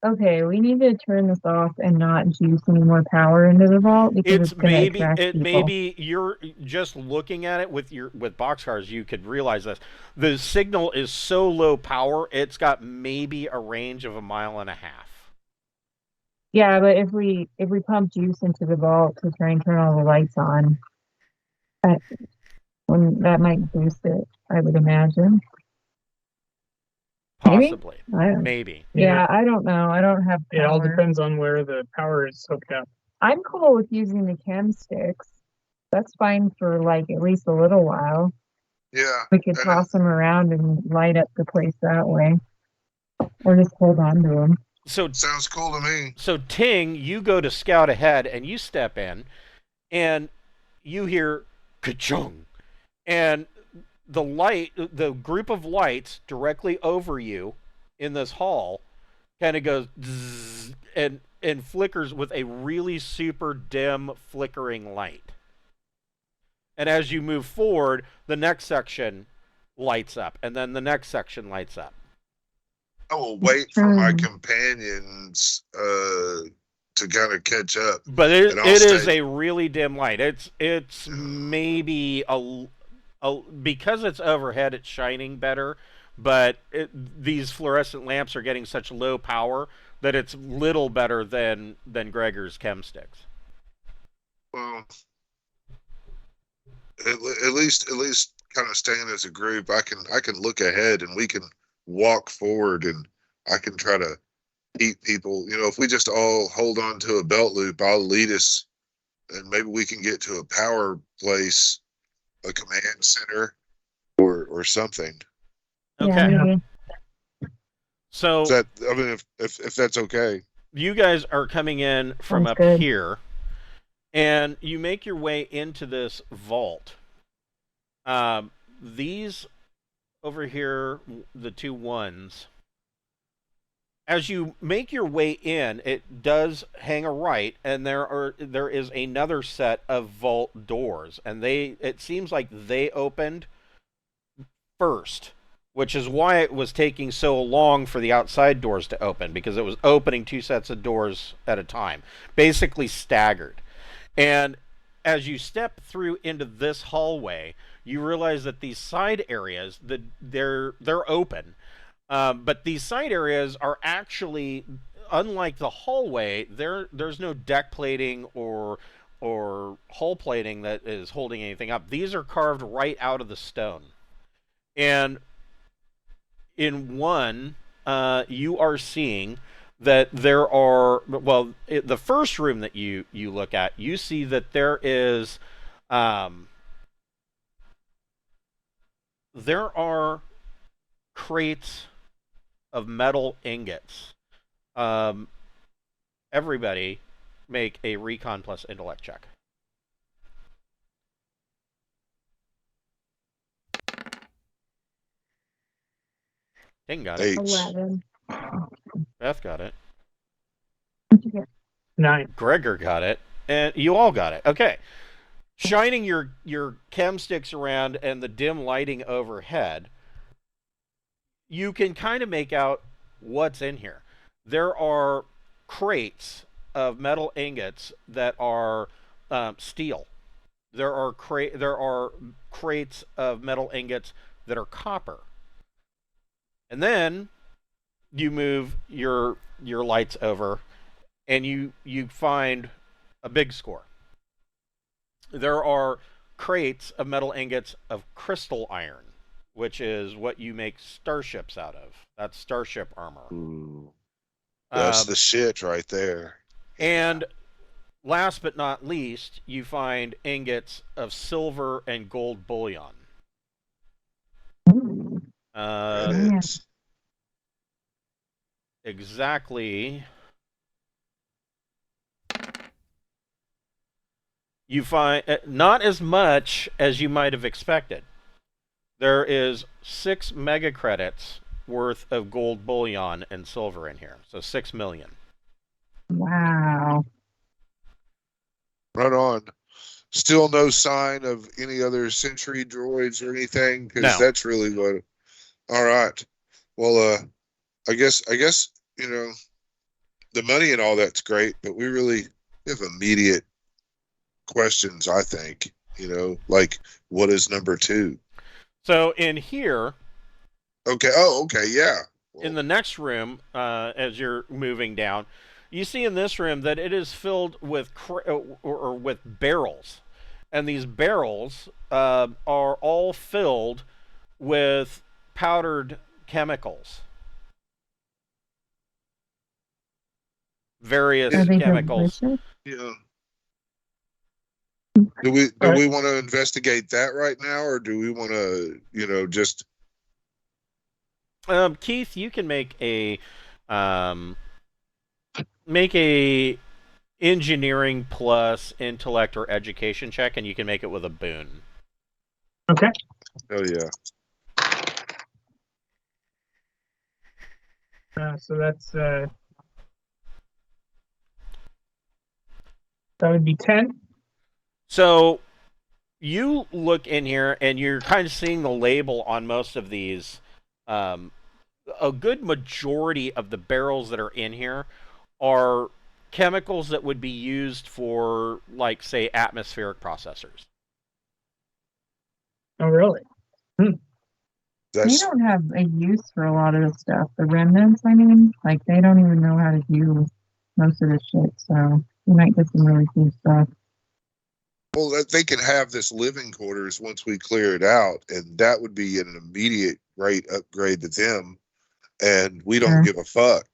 Okay, we need to turn this off and not juice any more power into the vault because it's gonna attract people. Maybe you're just looking at it with boxcars. You could realize this. The signal is so low power; it's got maybe a range of 1.5 miles. Yeah, but if we pump juice into the vault to try and turn all the lights on, that might boost it. I would imagine. Maybe? Possibly, I don't, maybe. yeah, I don't know. I don't have It all power. depends on where the power is hooked up. I'm cool with using the chem sticks. That's fine for like at least a little while. Yeah. We could and toss them around and light up the place that way, or just hold on to them. So Sounds cool to me. so Ting, you go to scout ahead and you step in, and you hear ka-chung, and the group of lights directly over you in this hall kind of goes zzz, and flickers with a really super dim flickering light. And as you move forward, the next section lights up, and then the next section lights up. I will wait for my companions to kind of catch up. But And I'll it is stay- a really dim light. It's maybe because it's overhead, it's shining better. But these fluorescent lamps are getting such low power that it's little better than Gregor's chem sticks. Well, at least kind of staying as a group, I can look ahead and we can walk forward, and I can try to keep people. You know, if we just all hold on to a belt loop, I'll lead us, and maybe we can get to a power place, a command center, or something. Okay. Yeah. So Is that, I mean, if that's okay. you guys are coming in from Sounds up good. here, and you make your way into this vault. These over here, the two ones. As you make your way in, it does hang a right, and there is another set of vault doors, and it seems like they opened first, which is why it was taking so long for the outside doors to open, because it was opening two sets of doors at a time, basically staggered. And as you step through into this hallway, you realize that these side areas, they're open, but these side areas are actually, unlike the hallway, there's no deck plating or hull plating that is holding anything up. These are carved right out of the stone. And in one, you are seeing that there are, well, the first room that you look at, you see that there is, there are crates of metal ingots. Everybody make a recon plus intellect check. Ding got it. 8. 11. Beth got it. What'd you get? 9. Gregor got it. And you all got it. Okay. Shining your chem sticks around and the dim lighting overhead, you can kind of make out what's in here. There are crates of metal ingots that are steel. There are crates of metal ingots that are copper. And then you move your lights over, and you find a big score. There are crates of metal ingots of crystal iron, which is what you make starships out of. That's starship armor. Ooh, that's the shit right there. And last but not least, you find ingots of silver and gold bullion. Ooh. That Yeah. is. Exactly. You find not as much as you might have expected. There is 6 mega credits worth of gold bullion and silver in here. So 6 million. Wow. Right on. Still no sign of any other sentry droids or anything, because No. that's really what. All right. Well, I guess you know, the money and all that's great, but we really have immediate questions. I think, like, what is number 2? So in here, Okay. Oh, okay. Yeah. in the next room, as you're moving down, you see in this room that it is filled with or with barrels, and these barrels are all filled with powdered chemicals, various Are they chemicals. delicious? Yeah. Do we want to investigate that right now, or do we want to, just? Keith, you can make a make a engineering plus intellect or education check, and you can make it with a boon. Okay. Oh yeah. So that's that would be 10. So you look in here, and you're kind of seeing the label on most of these. A good majority of the barrels that are in here are chemicals that would be used for, like, say, atmospheric processors. Oh, really? They That's don't have a use for a lot of this stuff. The remnants, I mean, like they don't even know how to do most of this shit. So you might get some really cool stuff. well, that they can have this living quarters once we clear it out, and that would be an immediate great upgrade to them. And we don't Sure. give a fuck.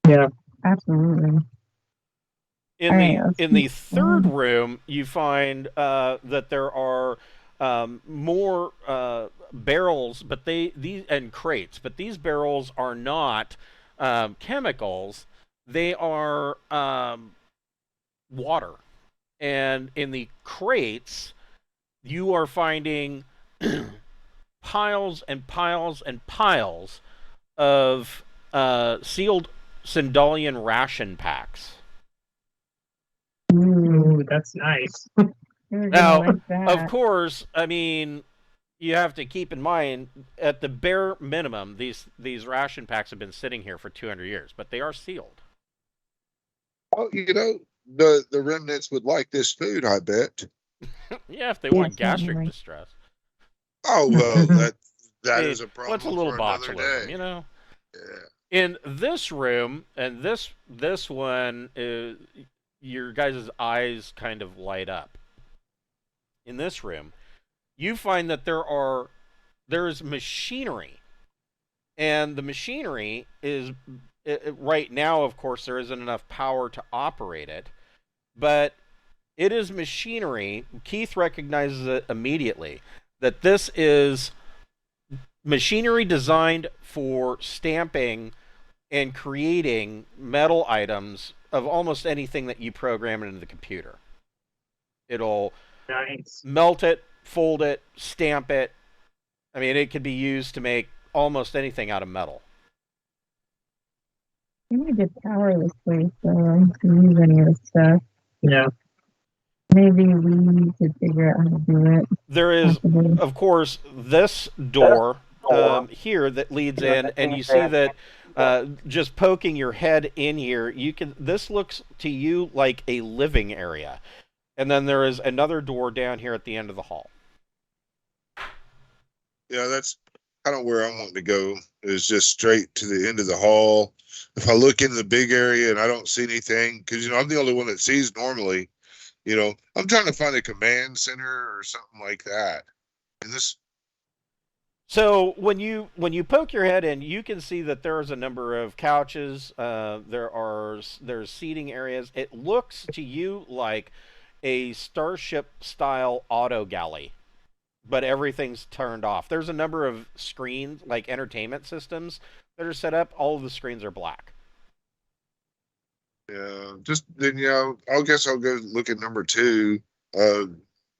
Yeah. Absolutely. In All the right, let's in the keep third going. room, you find that there are more barrels, but these and crates, but these barrels are not chemicals; they are water. And in the crates, you are finding piles and piles and piles of sealed Sindalian ration packs. Ooh, that's nice. You're Now, gonna like that. of course, I mean, you have to keep in mind, at the bare minimum, these ration packs have been sitting here for 200 years, but they are sealed. Well, the remnants would like this food, I bet. Yeah, if they Yeah, want gastric certainly. distress. Oh well, I that mean, is a problem what's a little for another botulism, day. you know? Yeah. In this room, and this one, your guys' eyes kind of light up. In this room, you find that there's machinery, and the machinery is right now. Of course, there isn't enough power to operate it, but it is machinery. Keith recognizes it immediately that this is machinery designed for stamping and creating metal items of almost anything that you program into the computer. It'll Nice. melt it, fold it, stamp it. I mean, it could be used to make almost anything out of metal. We need to power this place to use any of this stuff. Yeah. Maybe we could figure out how to do it. There is, Possibly. of course, this door here that leads in, and you see that just poking your head in here, you can. This looks to you like a living area, and then there is another door down here at the end of the hall. Yeah, that's kind of where I'm wanting to go. Is just straight to the end of the hall. If I look into the big area and I don't see anything, because I'm the only one that sees normally. I'm trying to find a command center or something like that. And this, So when you poke your head in, you can see that there's a number of couches. There's seating areas. It looks to you like a starship style auto galley, but everything's turned off. There's a number of screens, like entertainment systems, that are set up. All of the screens are black. just then, I guess I'll go look at number 2.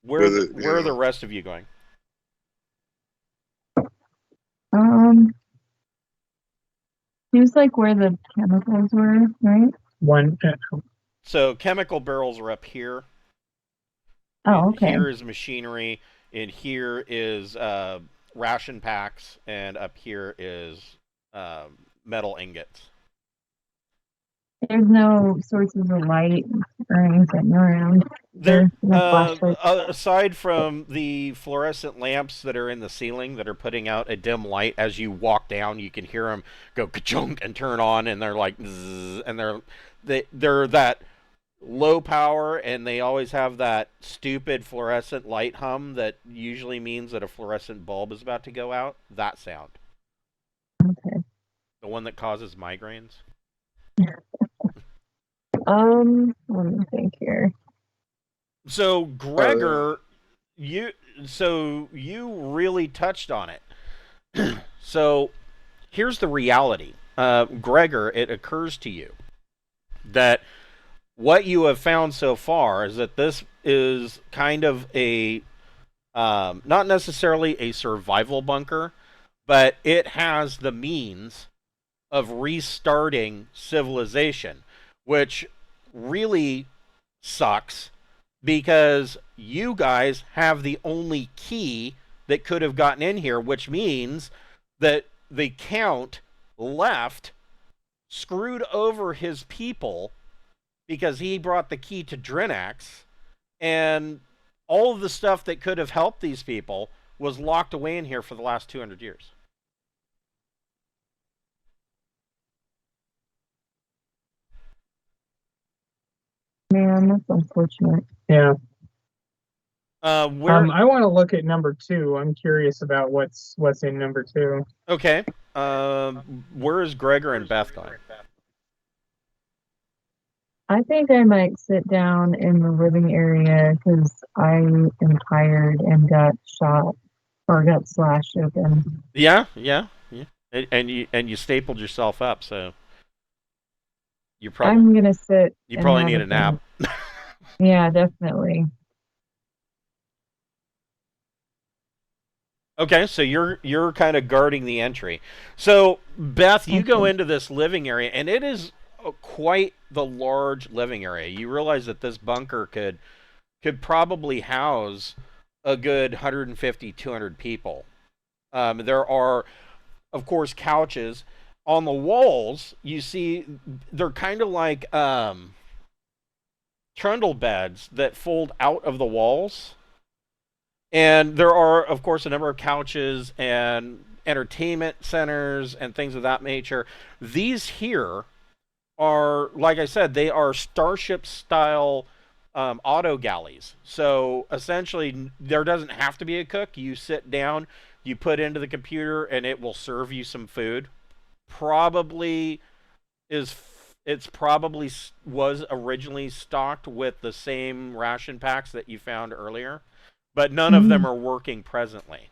Where are the rest of you going? Seems like where the chemicals were, right? One. So chemical barrels are up here. Oh, okay. Here is machinery, and here is ration packs, and up here is metal ingots. There's no sources of light or anything around. There, no flashlights. aside from the fluorescent lamps that are in the ceiling that are putting out a dim light, as you walk down, you can hear them go ka-chunk and turn on, and they're like, zzz, and they're that low power, and they always have that stupid fluorescent light hum that usually means that a fluorescent bulb is about to go out. That sound. Okay. The one that causes migraines. Let me think here. So Gregor, you really touched on it. So here's the reality. Gregor, it occurs to you that what you have found so far is that this is kind of a not necessarily a survival bunker, but it has the means of restarting civilization, which really sucks because you guys have the only key that could have gotten in here, which means that the Count left, screwed over his people because he brought the key to Drinax, and all of the stuff that could have helped these people was locked away in here for the last 200 years. Man, that's unfortunate. Yeah. Where? I want to look at number 2. I'm curious about what's in number 2. Okay. Where is Gregor and Beth going? I think I might sit down in the living area because I am tired and got shot or got slashed open. Yeah. And you stapled yourself up, so you probably I'm gonna sit. you and probably have need a nap. think. Yeah, definitely. Okay, so you're kind of guarding the entry. So Beth, you go into this living area, and it is quite the large living area. You realize that this bunker could probably house a good 150, 200 people. There are, of course, couches on the walls. You see, they're kind of like trundle beds that fold out of the walls. And there are, of course, a number of couches and entertainment centers and things of that nature. These here are, like I said, they are starship-style auto galleys. So essentially, there doesn't have to be a cook. You sit down, you put into the computer, and it will serve you some food. It's probably was originally stocked with the same ration packs that you found earlier, but none of them are working presently.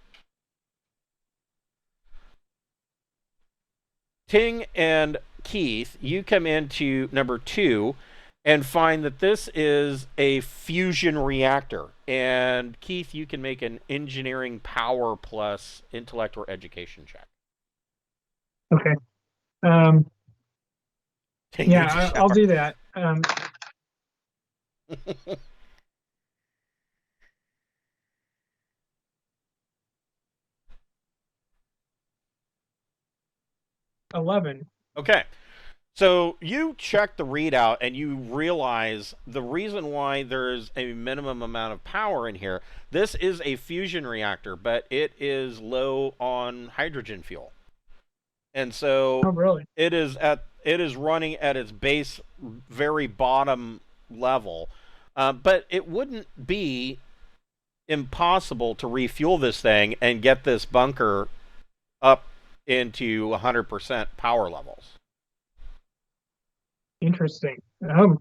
Ting and Keith, you come into number 2 and find that this is a fusion reactor. And Keith, you can make an engineering power plus intellect or education check. Okay. Yeah, I'll do that. 11. Okay. So you check the readout and you realize the reason why there's a minimum amount of power in here. This is a fusion reactor, but it is low on hydrogen fuel. And so really? it is running at its base very bottom level. But it wouldn't be impossible to refuel this thing and get this bunker up into 100% power levels. Interesting.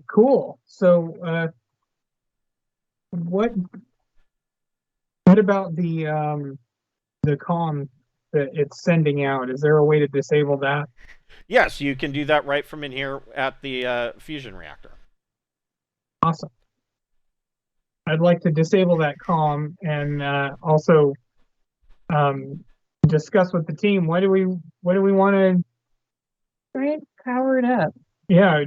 Cool. So, what about the comm that it's sending out? Is there a way to disable that? Yes, you can do that right from in here at the fusion reactor. Awesome. I'd like to disable that comm and also discuss with the team. What do we want to? Right, power it up. Yeah.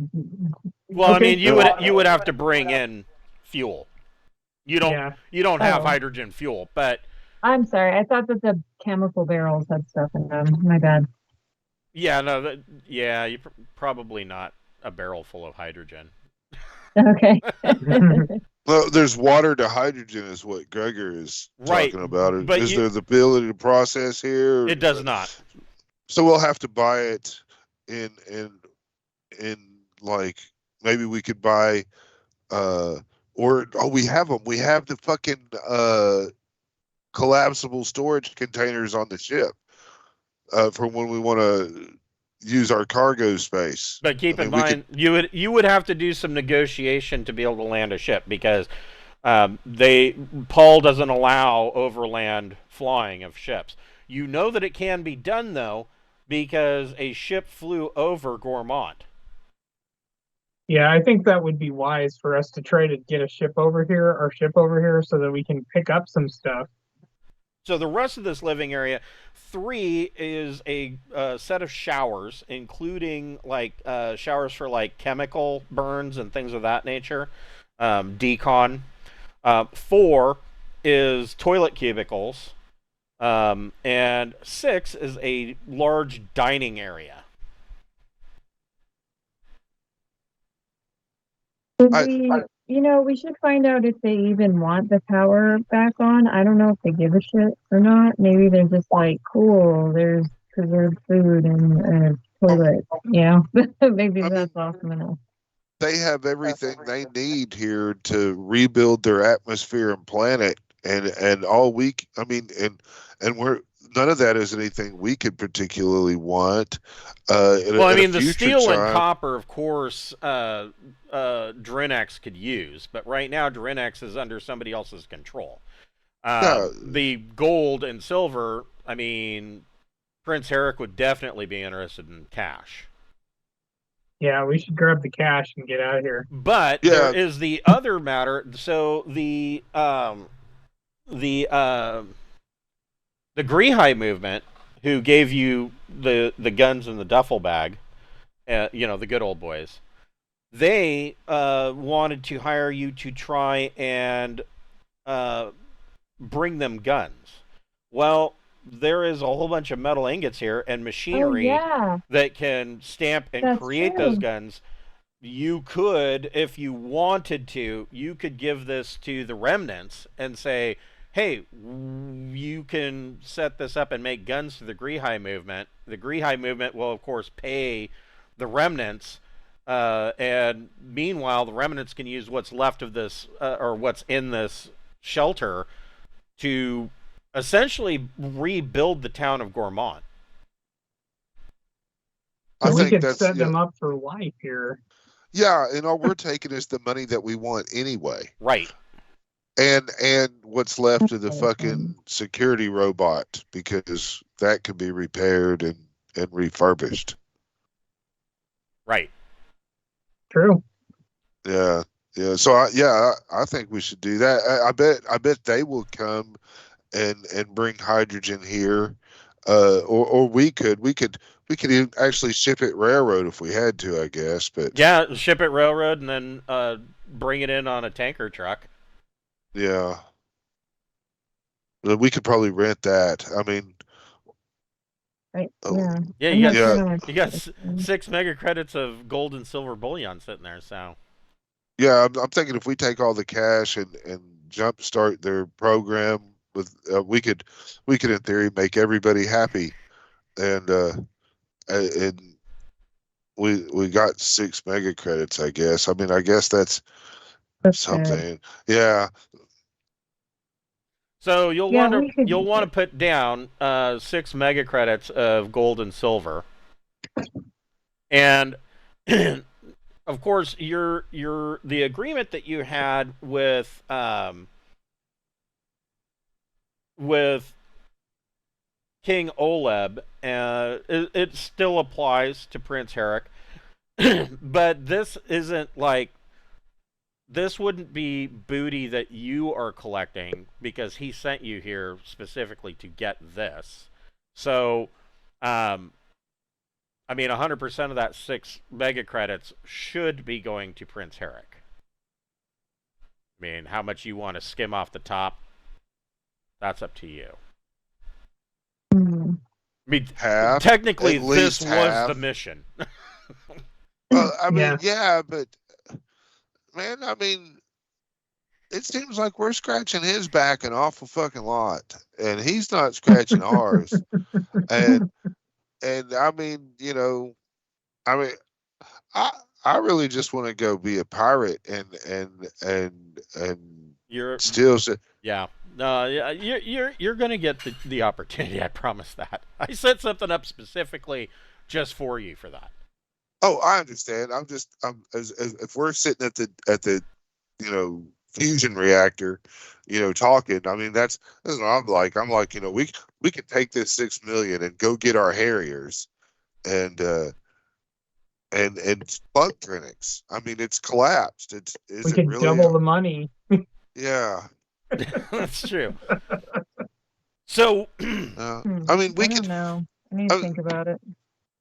Well, Okay. I mean, you would have to bring in fuel. You don't have hydrogen fuel, but I'm sorry. I thought that the chemical barrels had stuff in them. My bad. Yeah, no, you probably not a barrel full of hydrogen. Okay. Well, there's water to hydrogen is what Gregor is talking about. But is there the ability to process here? It does not. So we'll have to buy it in like maybe we could buy we have them. We have the fucking collapsible storage containers on the ship for when we want to use our cargo space. But keep in mind, you would have to do some negotiation to be able to land a ship because Paul doesn't allow overland flying of ships. You know that it can be done though because a ship flew over Ghormount. Yeah, I think that would be wise for us to try to get a ship over here, our ship over here, so that we can pick up some stuff. So the rest of this living area, 3 is a set of showers, including like showers for like chemical burns and things of that nature, decon. 4 is toilet cubicles, and 6 is a large dining area. We should find out if they even want the power back on. I don't know if they give a shit or not. Maybe they're just like, cool, there's preserved food and a toilet. Yeah, maybe that's awesome enough. They have everything they need here to rebuild their atmosphere and planet, and all week. I mean, and we're none of that is anything we could particularly want. Well, I mean, the steel and copper, of course, Drinax could use, but right now Drinax is under somebody else's control. The gold and silver, I mean, Prince Herrick would definitely be interested in cash. Yeah, we should grab the cash and get out of here. But there is the other matter. So the Greenhigh movement, who gave you the guns in the duffel bag, the good old boys, they wanted to hire you to try and bring them guns. Well, there is a whole bunch of metal ingots here and machinery that can stamp and create those guns. You could, if you wanted to, you could give this to the remnants and say, hey, you can set this up and make guns to the Greenhigh movement. The Greenhigh movement will, of course, pay the remnants, and meanwhile, the remnants can use what's left of this, or what's in this shelter, to essentially rebuild the town of Ghormount. So we could set them up for life here. Yeah, and all we're taking is the money that we want anyway. Right. And what's left of the fucking security robot, because that could be repaired and refurbished. Right. True. Yeah. Yeah. So I think we should do that. I bet they will come and bring hydrogen here. Or we could even actually ship it railroad if we had to, I guess. But yeah, ship it railroad and then bring it in on a tanker truck. Yeah. We could probably rent that. I mean, right. Yeah, you got 6 mega credits of gold and silver bullion sitting there. So yeah, I'm thinking if we take all the cash and jumpstart their program with, we could in theory make everybody happy, and we got 6 mega credits, I guess. I mean, I guess that's something. Good. Yeah. So you'll want to put down 6 mega credits of gold and silver, and of course the agreement that you had with King Oleb, it still applies to Prince Herrick, but this isn't like. This wouldn't be booty that you are collecting because he sent you here specifically to get this. So, I mean, 100% of that 6 mega credits should be going to Prince Herrick. I mean, how much you want to skim off the top, that's up to you. I mean, technically, this was the mission. Well, I mean, yeah, but... Man, I mean, it seems like we're scratching his back an awful fucking lot, and he's not scratching ours. And I mean, I really just want to go be a pirate and still. Yeah, no, you're gonna get the opportunity. I promise that. I set something up specifically just for you for that. Oh, I understand. As if we're sitting at the fusion reactor, talking. I mean, that's what I'm like. I'm like, we could take this $6 million and go get our Harriers, and fuck Drinax. I mean, it's collapsed. Is We it could really? double the money. Yeah. That's true. So, I mean, we I don't could. know. I need to uh, think about it.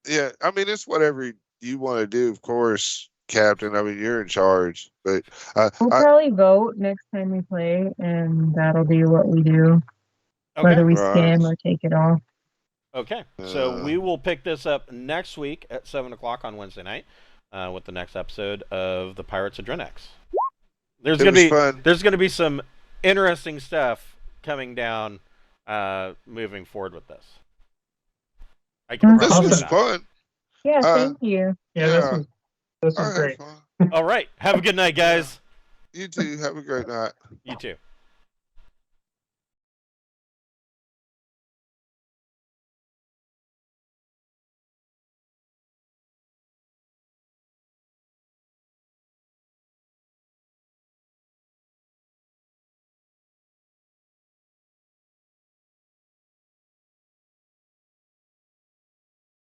Yeah. I mean, it's whatever you want to do, of course, Captain. I mean, you're in charge, but We'll probably vote next time we play, and that'll be what we do, okay. whether we Right. skim or take it off. Okay, so we will pick this up next week at 7 o'clock on Wednesday night with the next episode of the Pirates of Drinax. There's gonna be some interesting stuff coming down moving forward with this. I can This promise was that. fun. Yeah, thank you. Yeah, this was All right, great. fun. All right, have a good night, guys. You too. Have a great night. You too.